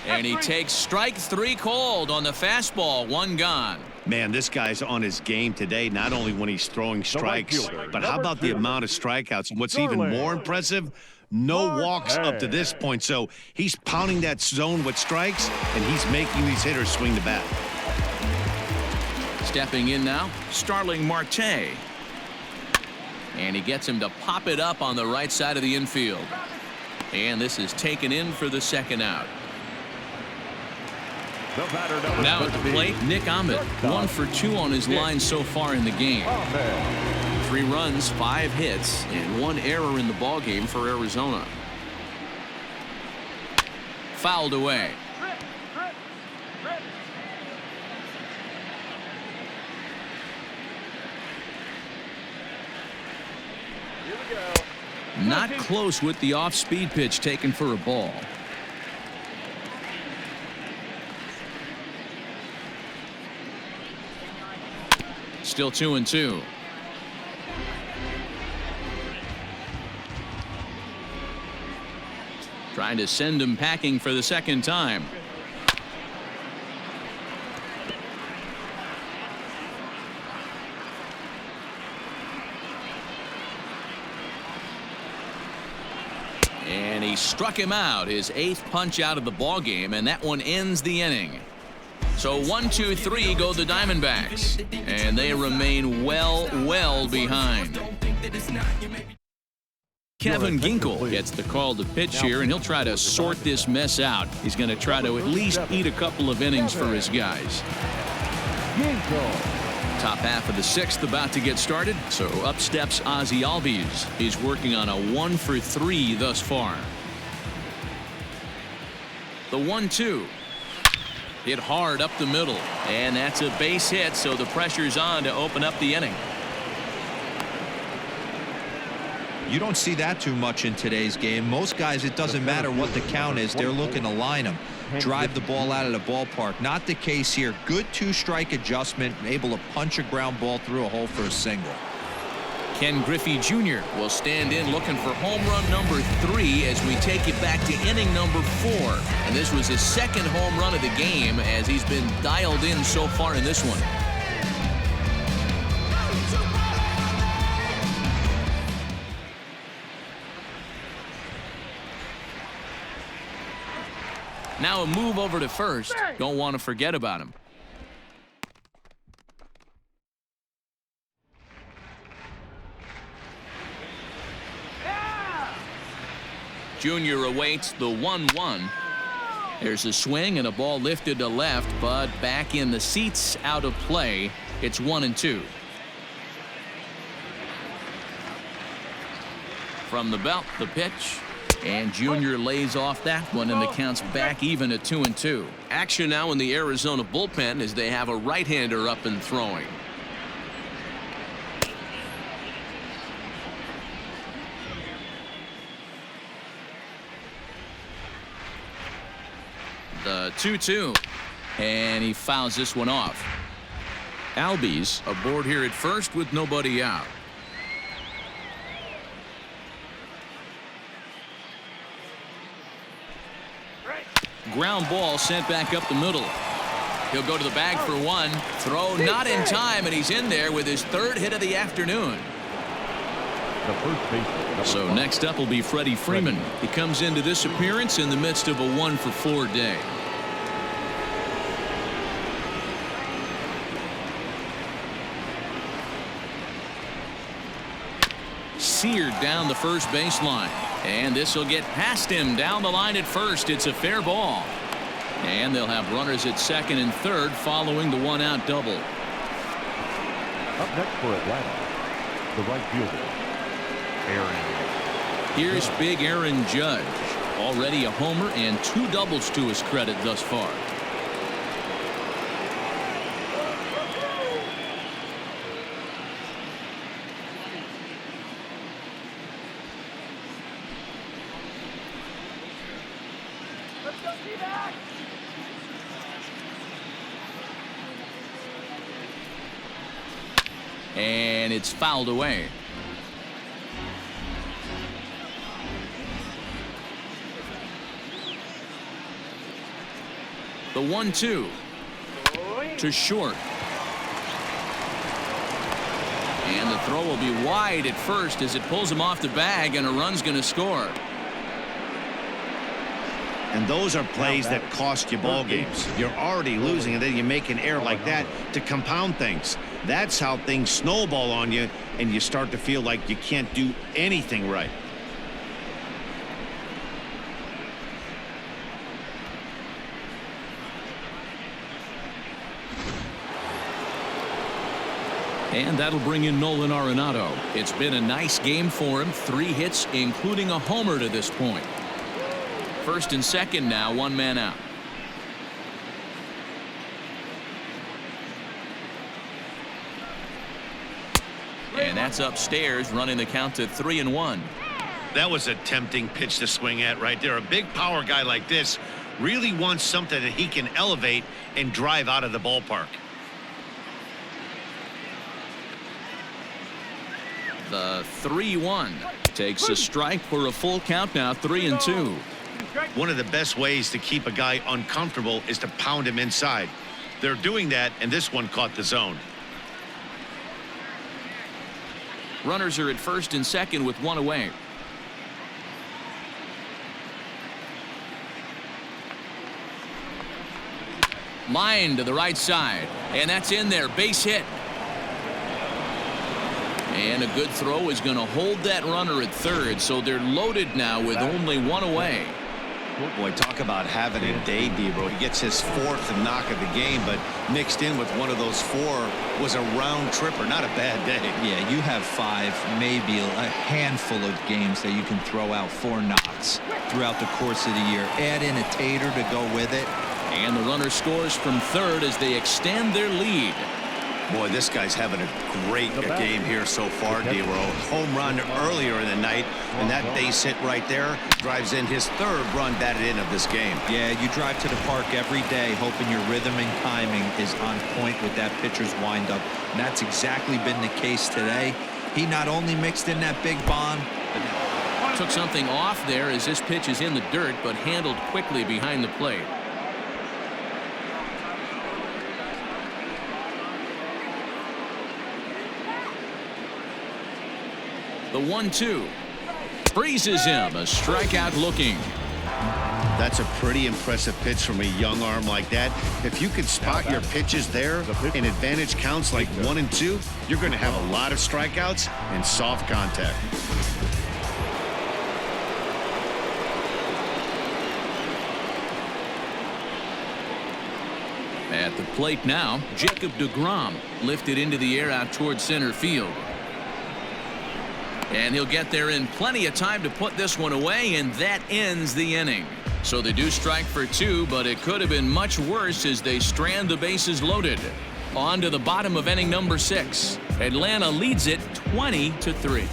And he takes strike 3 called on the fastball. 1 gone. Man, this guy's on his game today, not only when he's throwing strikes, but how about the amount of strikeouts? And what's even more impressive, no walks up to this point. So he's pounding that zone with strikes, and he's making these hitters swing the bat. Stepping in now, Starling Marte. And he gets him to pop it up on the right side of the infield. And this is taken in for the 2nd out. Now at the plate, Nick Ahmed. 1 for 2 on his line so far in the game. 3 runs, 5 hits, and 1 error in the ballgame for Arizona. Fouled away. Not close with the off-speed pitch taken for a ball. Still 2-2. Trying to send him packing for the 2nd time. And he struck him out, his 8th punch out of the ball game, and that one ends the inning. So 1, 2, 3 go the Diamondbacks, and they remain well behind. Kevin Ginkel gets the call to pitch here, and he'll try to sort this mess out. He's going to try to at least eat a couple of innings for his guys. Top half of the 6th about to get started, so up steps Ozzie Albies. He's working on a 1 for 3 thus far. The 1-2. Hit hard up the middle, and that's a base hit, so the pressure's on to open up the inning. You don't see that too much in today's game. Most guys, it doesn't matter what the count is. They're looking to line them, drive the ball out of the ballpark. Not the case here. Good two-strike adjustment, able to punch a ground ball through a hole for a single. Ken Griffey Jr. will stand in looking for home run number 3 as we take it back to inning number 4. And this was his second home run of the game as he's been dialed in so far in this one. Now a move over to first. Don't want to forget about him. Junior awaits the 1-1. There's a swing and a ball lifted to left, but back in the seats, out of play. It's 1-2. From the belt, the pitch. And Junior lays off that one, and the count's back even at 2-2. Action now in the Arizona bullpen as they have a right-hander up and throwing. The 2-2, and he fouls this one off. Albies aboard here at first with nobody out. Ground ball sent back up the middle. He'll go to the bag for one. Throw not in time, and he's in there with his 3rd hit of the afternoon. So next up will be Freddie Freeman. He comes into this appearance in the midst of a 1-for-4 day. Seared down the first baseline. And this will get past him down the line at first. It's a fair ball. And they'll have runners at second and third following the 1-out double. Up next for Atlanta, the right fielder, Aaron. Here's big Aaron Judge. Already a homer and 2 doubles to his credit thus far. And it's fouled away. The 1-2 to short. And the throw will be wide at first as it pulls him off the bag, and a run's going to score. And those are plays that cost you ball games. You're already losing, and then you make an error like that to compound things. That's how things snowball on you, and you start to feel like you can't do anything right. And that'll bring in Nolan Arenado. It's been a nice game for him. 3 hits, including a homer to this point. First and second now, 1 man out. And that's upstairs, running the count to 3-1. That was a tempting pitch to swing at right there. A big power guy like this really wants something that he can elevate and drive out of the ballpark. The 3-1 takes a strike for a full count now, 3-2. One of the best ways to keep a guy uncomfortable is to pound him inside. They're doing that, and this one caught the zone. Runners are at first and second with 1 away. Line to the right side, and that's in there. Base hit. And a good throw is going to hold that runner at third, so they're loaded now with only 1 away. Boy, talk about having a day, Degrom. He gets his 4th knock of the game, but mixed in with one of those 4 was a round tripper. Not a bad day. Yeah, you have 5, maybe a handful of games that you can throw out 4 knocks throughout the course of the year. Add in a tater to go with it. And the runner scores from third as they extend their lead. Boy, this guy's having a great game here so far, D-Roll. Home run earlier in the night, and that base hit right there drives in his third run batted in of this game. Yeah, you drive to the park every day hoping your rhythm and timing is on point with that pitcher's windup, and that's exactly been the case today. He not only mixed in that big bomb, but took something off there as this pitch is in the dirt, but handled quickly behind the plate. The 1-2 freezes him. A strikeout looking. That's a pretty impressive pitch from a young arm like that. If you can spot your pitches there in advantage counts like 1 and 2, you're going to have a lot of strikeouts and soft contact. At the plate now, Jacob Degrom lifted into the air out towards center field. And he'll get there in plenty of time to put this one away, and that ends the inning. So they do strike for 2, but it could have been much worse as they strand the bases loaded. On to the bottom of inning number 6. Atlanta leads it 20-3.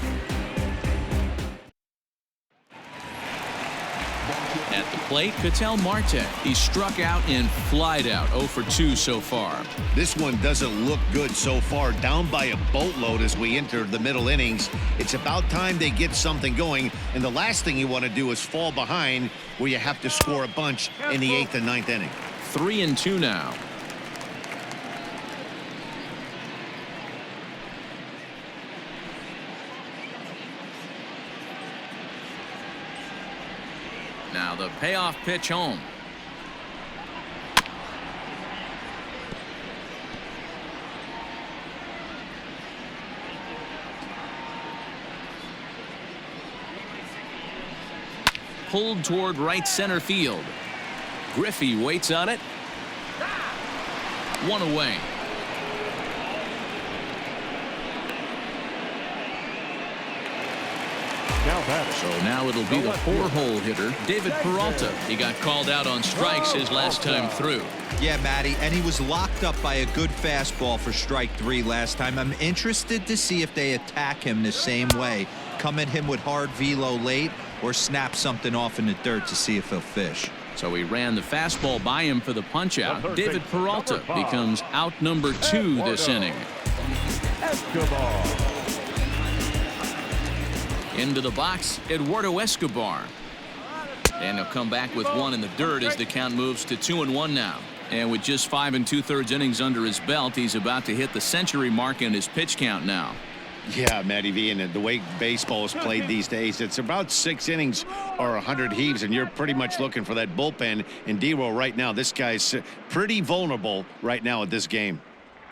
At the plate, Ketel Marte. He struck out and flied out. 0 for 2 so far. This one doesn't look good so far. Down by a boatload as we enter the middle innings. It's about time they get something going, and the last thing you want to do is fall behind where you have to score a bunch in the 8th and 9th inning. 3-2 now. Now the payoff pitch home. Pulled toward right center field. Griffey waits on it. 1 away. So now it'll be the 4-hole hitter, David Peralta. He got called out on strikes his last time through. yeah, Matty, and he was locked up by a good fastball for strike 3 last time. I'm interested to see if they attack him the same way. Come at him with hard velo late or snap something off in the dirt to see if he'll fish. So he ran the fastball by him for the punch-out. David Peralta becomes out number 2 this inning. Escobar. Into the box, Eduardo Escobar. And he'll come back with 1 in the dirt as the count moves to 2-1 now. And with just 5 2/3 innings under his belt, he's about to hit the century mark in his pitch count now. Yeah, Matty V, and the way baseball is played these days, it's about 6 innings or 100 heaves, and you're pretty much looking for that bullpen. And D-Roll right now, this guy's pretty vulnerable right now at this game.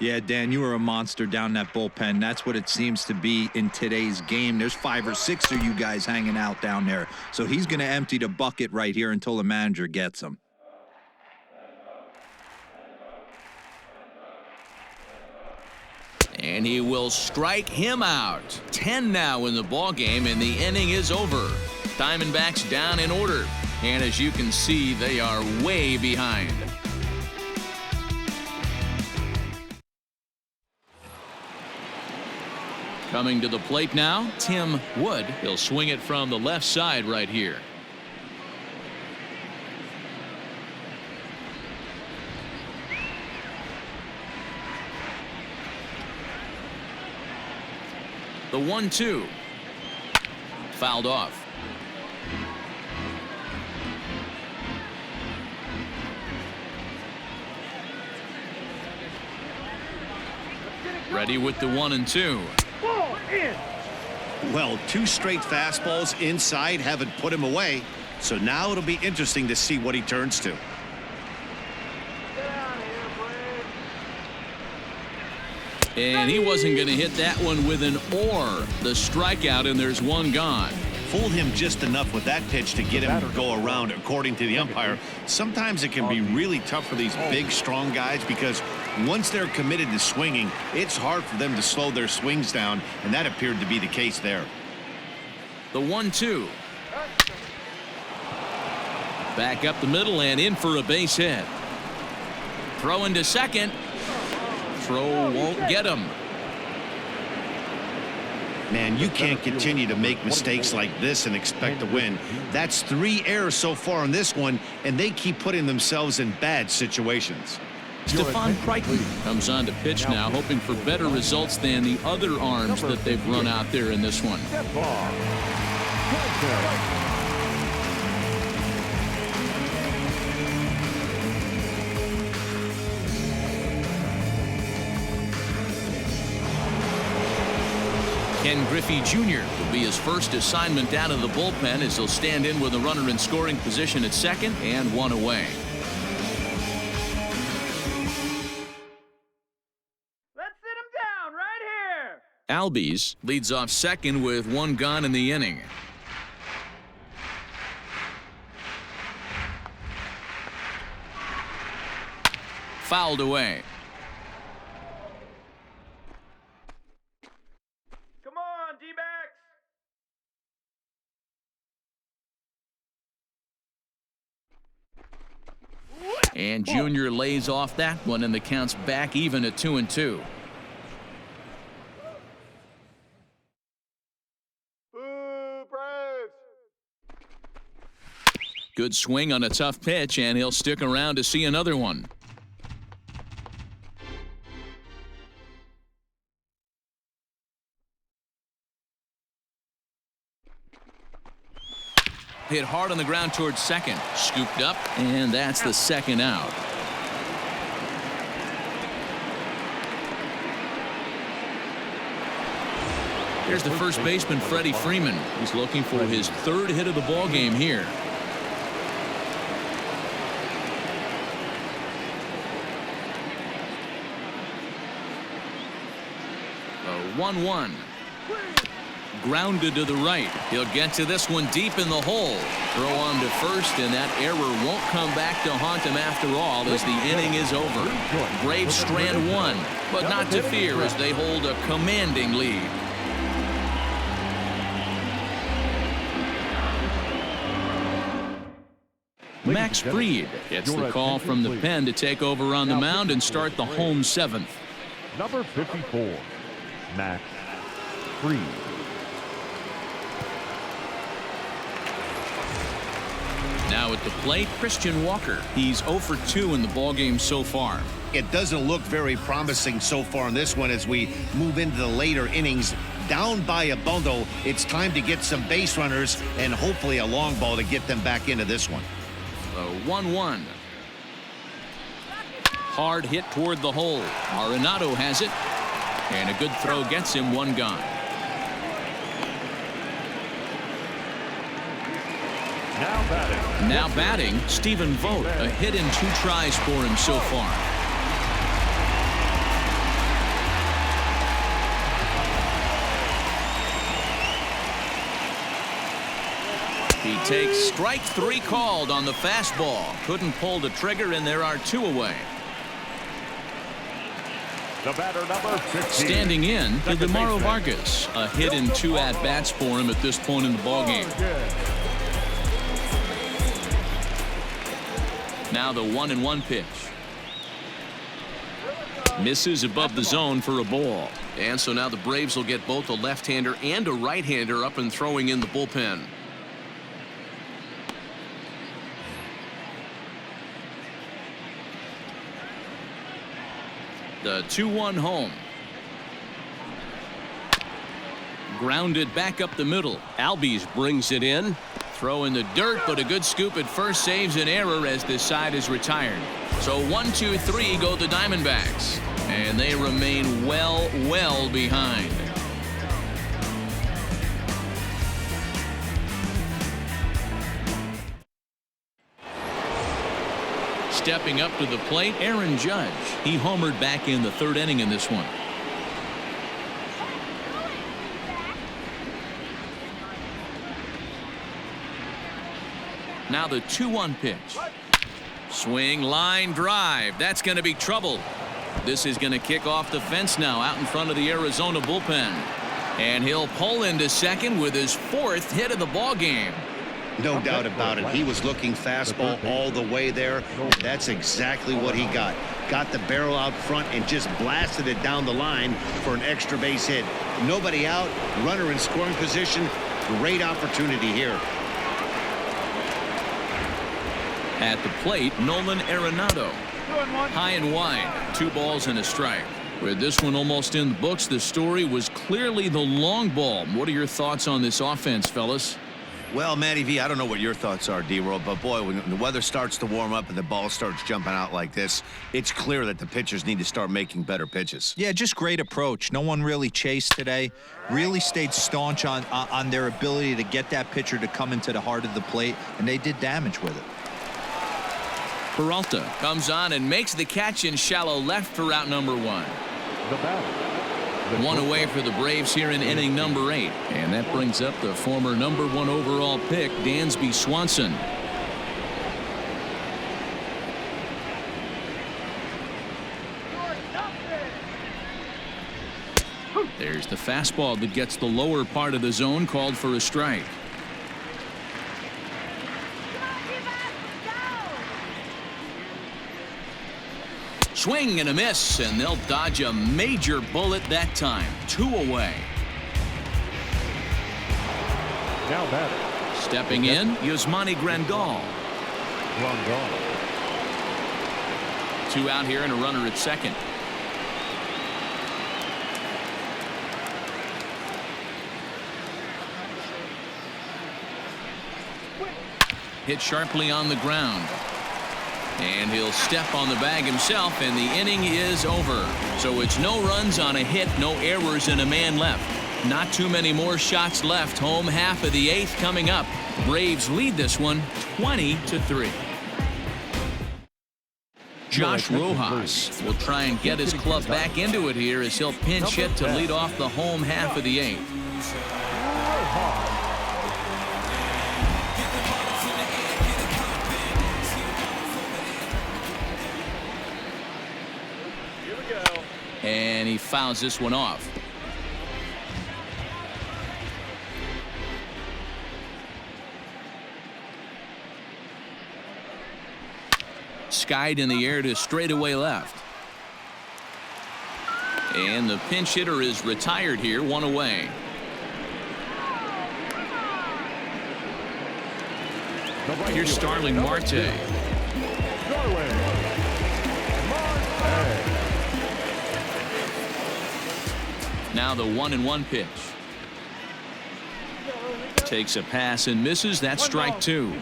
Yeah, Dan, you were a monster down that bullpen. That's what it seems to be in today's game. There's 5 or 6 of you guys hanging out down there. So he's going to empty the bucket right here until the manager gets him. And he will strike him out. 10 now in the ball game, and the inning is over. Diamondbacks down in order. And as you can see, they are way behind. Coming to the plate now, Tim Wood. He'll swing it from the left side right here. The 1-2. Fouled off. Ready with the 1-2. Well, 2 straight fastballs inside haven't put him away. So now it'll be interesting to see what he turns to. And he wasn't going to hit that one with an or. The strikeout, and there's 1 gone. Fooled him just enough with that pitch to get him to go around, according to the umpire. Sometimes it can be really tough for these big, strong guys because once they're committed to swinging, it's hard for them to slow their swings down, and that appeared to be the case there. The 1-2. Back up the middle and in for a base hit. Throw into second. throw won't get him. Man, you can't continue to make mistakes like this and expect to win. That's 3 errors so far in this one, and they keep putting themselves in bad situations. Stephon Crichton comes on to pitch now, hoping for better results than the other arms that they've run out there in this one. Ken Griffey Jr. will be his first assignment out of the bullpen as he'll stand in with a runner in scoring position at second and 1 away. Let's sit him down right here. Albies leads off second with 1 gone in the inning. Fouled away. Come on, D-backs. And Junior lays off that one, and the count's back even at 2-2. Boo, Braves. Good swing on a tough pitch, and he'll stick around to see another one. Hit hard on the ground towards second. Scooped up, and that's the second out. Here's the first baseman, Freddie Freeman. He's looking for his 3rd hit of the ball game here. A 1-1. Grounded to the right. He'll get to this one deep in the hole. Throw on to first, and that error won't come back to haunt him after all as the inning is over. Braves strand 1, but not to fear as they hold a commanding lead. Max Fried gets the call from the pen to take over on the mound and start the home 7th. Number 54, Max Fried. Now at the plate, Christian Walker. He's 0 for 2 in the ballgame so far. It doesn't look very promising so far in this one as we move into the later innings. Down by a bundle, it's time to get some base runners and hopefully a long ball to get them back into this one. A 1-1. Hard hit toward the hole. Arenado has it. And a good throw gets him 1 gone. Now batting, Stephen Vogt. A hit in 2 tries for him so far. He takes strike 3 called on the fastball. Couldn't pull the trigger, and there are 2 away. The batter, number 15. Standing in, Edemaro Vargas. A hit in 2 at-bats for him at this point in the ballgame. Now the 1-1 pitch. Misses above the zone for a ball. And so now the Braves will get both a left-hander and a right-hander up and throwing in the bullpen. The 2-1 home. Grounded back up the middle. Albies brings it in. Throw in the dirt, but a good scoop at first saves an error as this side is retired. So 1, 2, 3 go the Diamondbacks. And they remain well behind. Stepping up to the plate, Aaron Judge. He homered back in the 3rd inning in this one. Now the 2-1 pitch. Swing, line, drive. That's going to be trouble. This is going to kick off the fence now out in front of the Arizona bullpen. And he'll pull into second with his 4th hit of the ball game. No doubt about it. He was looking fastball all the way there. That's exactly what he got. Got the barrel out front and just blasted it down the line for an extra base hit. Nobody out, runner in scoring position. Great opportunity here. At the plate, Nolan Arenado. High and wide, 2 balls and a strike. With this one almost in the books, the story was clearly the long ball. What are your thoughts on this offense, fellas? Well, Matty V, I don't know what your thoughts are, D-Roll, but boy, when the weather starts to warm up and the ball starts jumping out like this, it's clear that the pitchers need to start making better pitches. Yeah, just great approach. No one really chased today. Really stayed staunch on their ability to get that pitcher to come into the heart of the plate, and they did damage with it. Peralta comes on and makes the catch in shallow left for out number 1. The batter. One away for the Braves here in inning number 8. And that brings up the former number 1 overall pick, Dansby Swanson. There's the fastball that gets the lower part of the zone, called for a strike. Swing and a miss, and they'll dodge a major bullet that time. 2 away. Now batter. Stepping in, Yasmani Grandal. 2 out here and a runner at second. Hit sharply on the ground. And he'll step on the bag himself, and the inning is over. So it's no runs on a hit, no errors, and a man left. Not too many more shots left. Home half of the 8th coming up. Braves lead this one 20-3. Josh Rojas will try and get his club back into it here as he'll pinch hit to lead off the home half of the 8th. And he fouls this one off. Skied in the air to straightaway left. And the pinch hitter is retired here, 1 away. Here's Starling Marte. Now the 1-1 pitch. Takes a pass and misses. That's strike 2.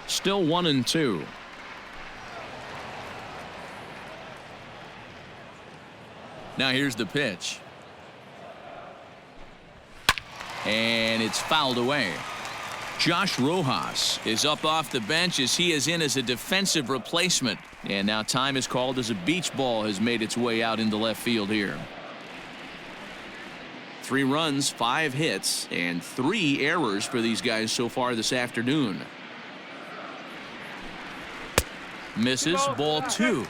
Still 1-2. Now here's the pitch. And it's fouled away. Josh Rojas is up off the bench as he is in as a defensive replacement. And now time is called as a beach ball has made its way out into left field here. 3 runs, 5 hits, and 3 errors for these guys so far this afternoon. Misses, ball 2.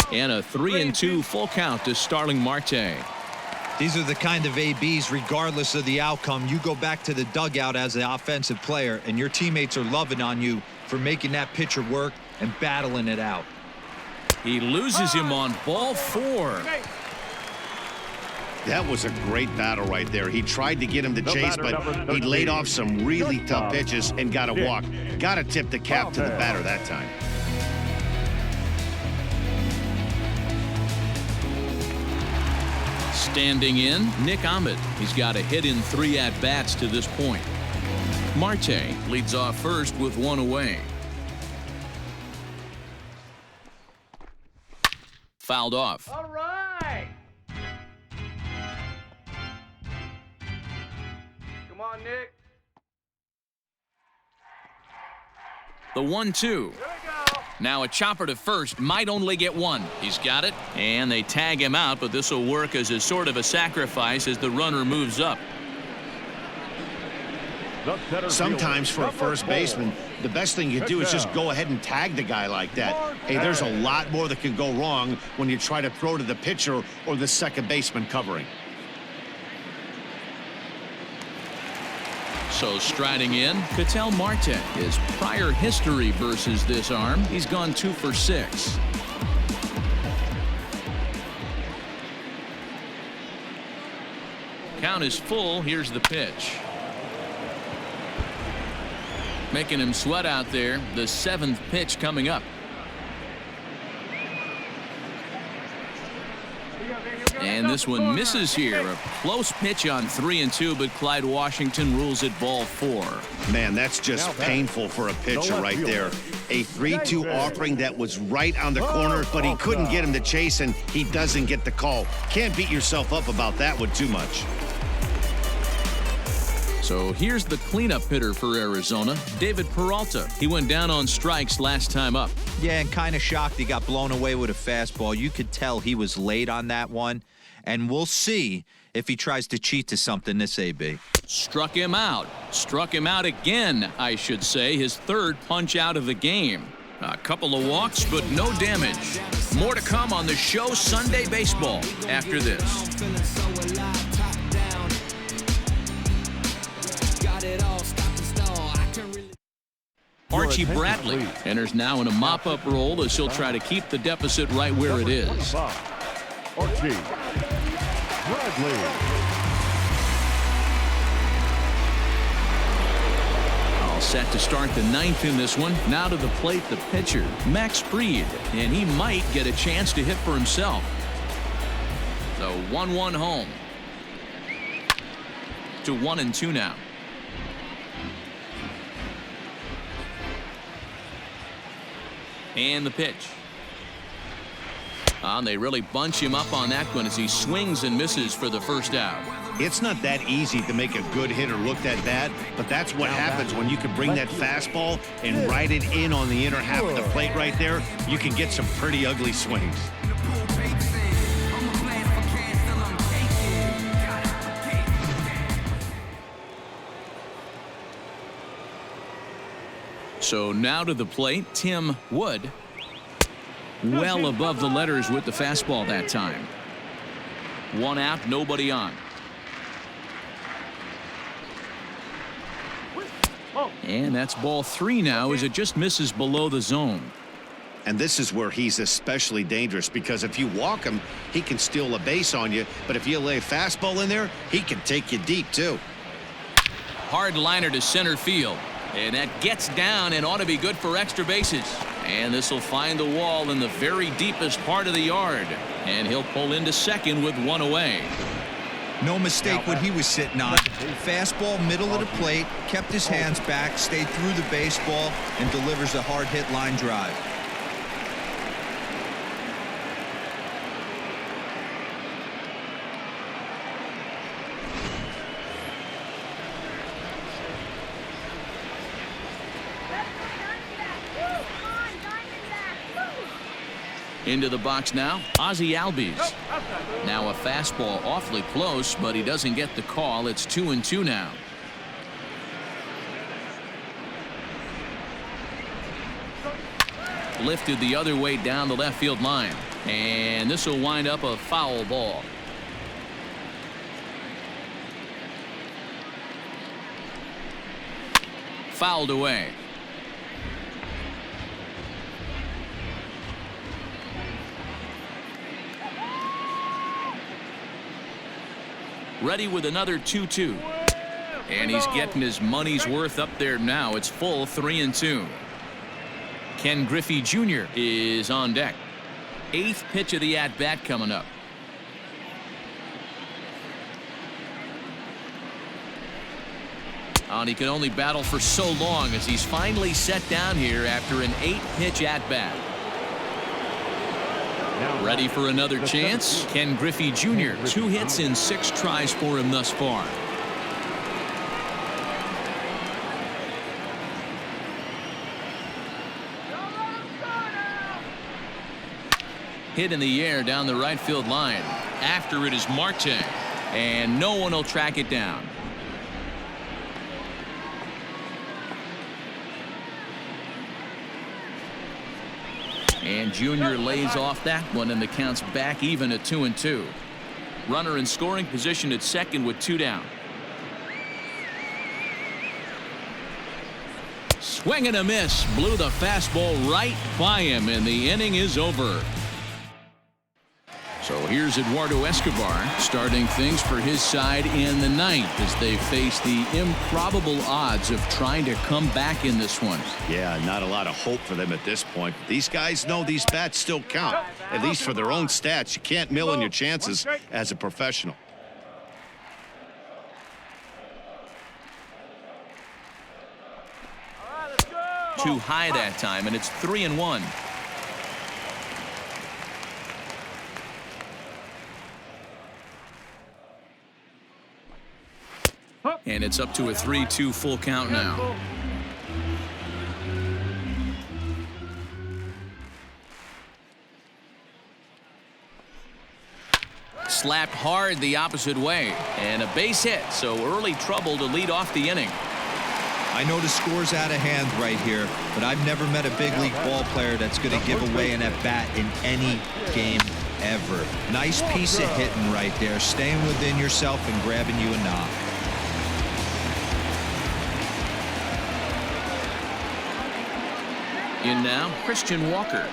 And a 3-2 full count to Starling Marte. These are the kind of ABs, regardless of the outcome. You go back to the dugout as an offensive player, and your teammates are loving on you for making that pitcher work and battling it out. He loses him on ball 4. That was a great battle right there. He tried to get him to chase, but he laid off some really tough pitches and got a walk. Got to tip the cap to the batter that time. Standing in, Nick Ahmed. He's got a hit in 3 at-bats to this point. Marte leads off first with 1 away. Fouled off. All right. Come on, Nick. The 1-2. Here we go. Now a chopper to first, might only get 1. He's got it, and they tag him out, but this will work as a sort of a sacrifice as the runner moves up. The center Sometimes for a fielder, first number 4. baseman, the best thing you do is just go ahead and tag the guy like that. Hey, there's a lot more that can go wrong when you try to throw to the pitcher or the second baseman covering. So striding in, Ketel Marte. His prior history versus this arm, he's gone 2 for 6. Count is full. Here's the pitch. Making him sweat out there. The 7th pitch coming up. And this one misses here. A close pitch on 3-2, but Clyde Washington rules it ball 4. Man, that's just painful for a pitcher right there. A 3-2 offering that was right on the corner, but he couldn't get him to chase, and he doesn't get the call. Can't beat yourself up about that one too much. So here's the cleanup hitter for Arizona, David Peralta. He went down on strikes last time up. Yeah, and kind of shocked he got blown away with a fastball. You could tell he was late on that one. And we'll see if he tries to cheat to something this AB. Struck him out. Struck him out again, I should say. His 3rd punch out of the game. A couple of walks, but no damage. More to come on the show Sunday Baseball after this. Archie Bradley enters now in a mop-up role as he'll try to keep the deficit right where it is. Archie Bradley. All set to start the 9th in this one. Now to the plate, the pitcher, Max Fried, and he might get a chance to hit for himself. So 1-1 home. To 1-2 now. And the pitch. They really bunch him up on that one as he swings and misses for the first out. It's not that easy to make a good hitter look that bad, but that's what happens when you can bring that fastball and ride it in on the inner half of the plate right there. You can get some pretty ugly swings. So now to the plate, Tim Wood. Well above the letters with the fastball that time. 1 out, nobody on. And that's ball 3 now as it just misses below the zone. And this is where he's especially dangerous, because if you walk him, he can steal a base on you. But if you lay a fastball in there, he can take you deep too. Hard liner to center field. And that gets down and ought to be good for extra bases. And this will find the wall in the very deepest part of the yard. And he'll pull into second with 1 away. No mistake what he was sitting on. Fastball, middle of the plate, kept his hands back, stayed through the baseball, and delivers a hard hit line drive. Into the box now, Ozzie Albies. Now a fastball awfully close, but he doesn't get the call. It's 2-2 now. Lifted the other way down the left field line. And this will wind up a foul ball. Fouled away. Ready with another 2-2. And he's getting his money's worth up there now. It's full 3-2. Ken Griffey Jr. is on deck. 8th pitch of the at-bat coming up. And he can only battle for so long as he's finally set down here after an 8-pitch at-bat. Ready for another chance? Ken Griffey Jr. 2 hits in 6 tries for him thus far. Hit in the air down the right field line. After it is Marte. And no one will track it down. And Jr. lays off that one, and the count's back even at 2-2. Runner in scoring position at second with 2 down. Swing and a miss. Blew the fastball right by him, and the inning is over. So here's Eduardo Escobar starting things for his side in the ninth as they face the improbable odds of trying to come back in this one. Yeah, not a lot of hope for them at this point. These guys know these bats still count, at least for their own stats. You can't mill in your chances as a professional. Too high that time, and it's 3-1. And it's up to a 3-2 full count now. Slapped hard the opposite way, and a base hit, so early trouble to lead off the inning. I know the score's out of hand right here, but I've never met a big league ball player that's going to give away an at-bat in any game ever. Nice piece of hitting right there, staying within yourself and grabbing you a knock. In now, Christian Walker.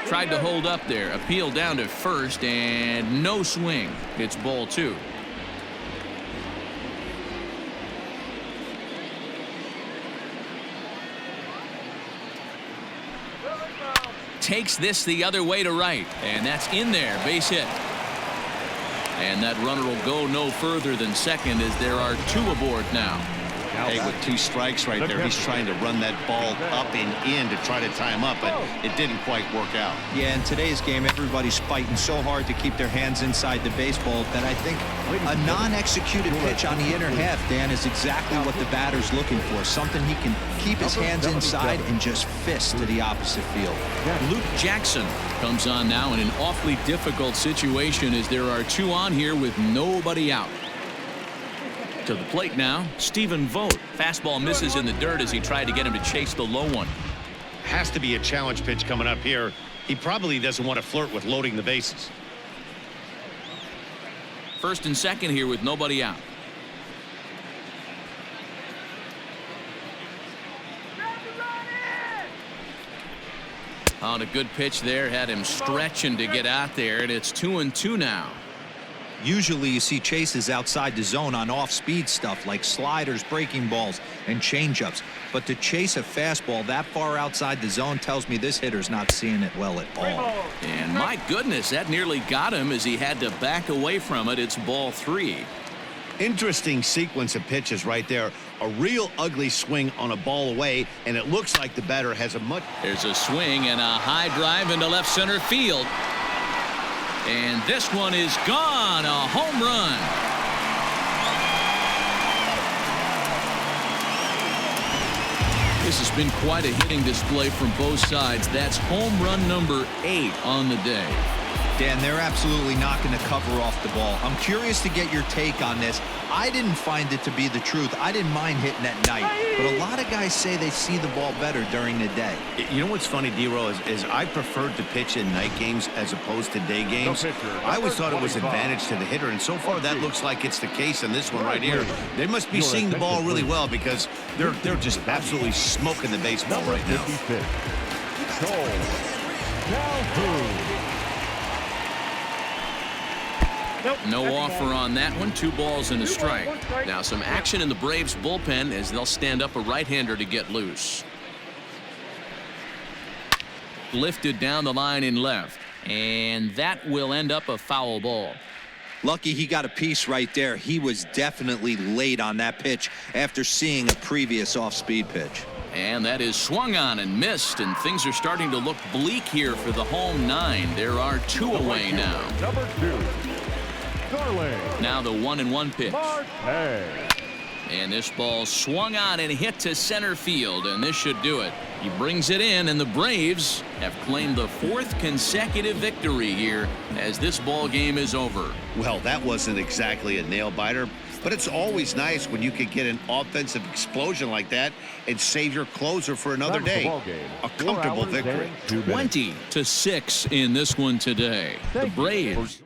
Tried to hold up there. Appeal down to first, and no swing. It's ball 2. Takes this the other way to right, and that's in there. Base hit. And that runner will go no further than second as there are 2 aboard now. Hey, with 2 strikes right there, he's trying to run that ball up and in to try to tie him up, but it didn't quite work out. Yeah, in today's game, everybody's fighting so hard to keep their hands inside the baseball that I think a non-executed pitch on the inner half, Dan, is exactly what the batter's looking for. Something he can keep his hands inside and just fist to the opposite field. Luke Jackson comes on now in an awfully difficult situation as there are 2 on here with nobody out. To the plate now, Stephen Vogt. Fastball misses in the dirt as he tried to get him to chase the low one. Has to be a challenge pitch coming up here. He probably doesn't want to flirt with loading the bases. First and second here with nobody out. On a good pitch there, had him stretching to get out there, and it's 2-2 now. Usually you see chases outside the zone on off-speed stuff like sliders, breaking balls, and changeups. But to chase a fastball that far outside the zone tells me this hitter's not seeing it well at all. And my goodness, that nearly got him as he had to back away from it. It's ball 3. Interesting sequence of pitches right there. A real ugly swing on a ball away, and it looks like the batter has a much... There's a swing and a high drive into left center field. And this one is gone. A home run. This has been quite a hitting display from both sides. That's home run number 8 on the day. Dan, they're absolutely knocking the cover off the ball. I'm curious to get your take on this. I didn't find it to be the truth. I didn't mind hitting at night, but a lot of guys say they see the ball better during the day. You know what's funny, D-Row, is I preferred to pitch in night games as opposed to day games. I always thought it was advantage to the hitter, and so far that looks like it's the case in this one right here. They must be seeing the ball really well because they're just absolutely smoking the baseball right now. No offer on that one. 2 balls and a strike. Now some action in the Braves bullpen as they'll stand up a right-hander to get loose. Lifted down the line in left, and that will end up a foul ball. Lucky he got a piece right there. He was definitely late on that pitch after seeing a previous off-speed pitch. And that is swung on and missed, and things are starting to look bleak here for the home 9. There are 2 away now. Number 2. Now the 1-1 pitch. And this ball swung on and hit to center field, and this should do it. He brings it in, and the Braves have claimed the 4th consecutive victory here as this ball game is over. Well, that wasn't exactly a nail-biter. but it's always nice when you can get an offensive explosion like that and save your closer for another day. A comfortable victory. 20-6 in this one today. The Braves.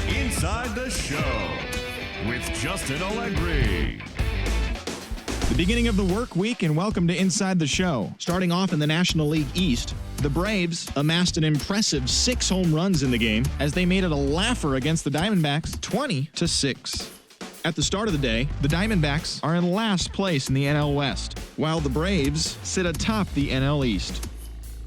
Inside the Show with Justin Allegri. The beginning of the work week, and welcome to Inside the Show. Starting off in the National League East, the Braves amassed an impressive 6 home runs in the game as they made it a laugher against the Diamondbacks, 20-6. At the start of the day, the Diamondbacks are in last place in the NL West, while the Braves sit atop the NL East.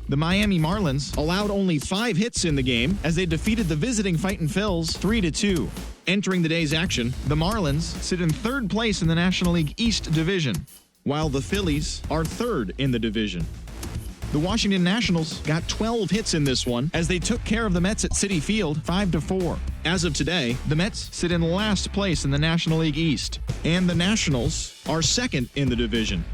The Miami Marlins allowed only 5 hits in the game as they defeated the visiting Fightin' Phils 3-2. Entering the day's action, the Marlins sit in 3rd place in the National League East Division, while the Phillies are 3rd in the division. The Washington Nationals got 12 hits in this one as they took care of the Mets at Citi Field 5-4. As of today, the Mets sit in last place in the National League East, and the Nationals are 2nd in the division.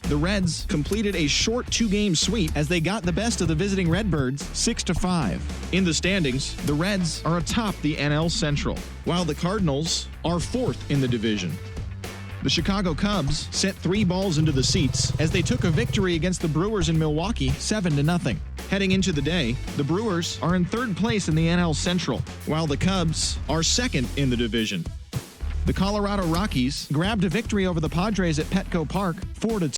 The Reds completed a short 2-game sweep as they got the best of the visiting Redbirds 6-5. In the standings, the Reds are atop the NL Central, while the Cardinals are 4th in the division. The Chicago Cubs sent 3 balls into the seats as they took a victory against the Brewers in Milwaukee 7-0. Heading into the day, the Brewers are in 3rd place in the NL Central, while the Cubs are 2nd in the division. The Colorado Rockies grabbed a victory over the Padres at Petco Park 4-2.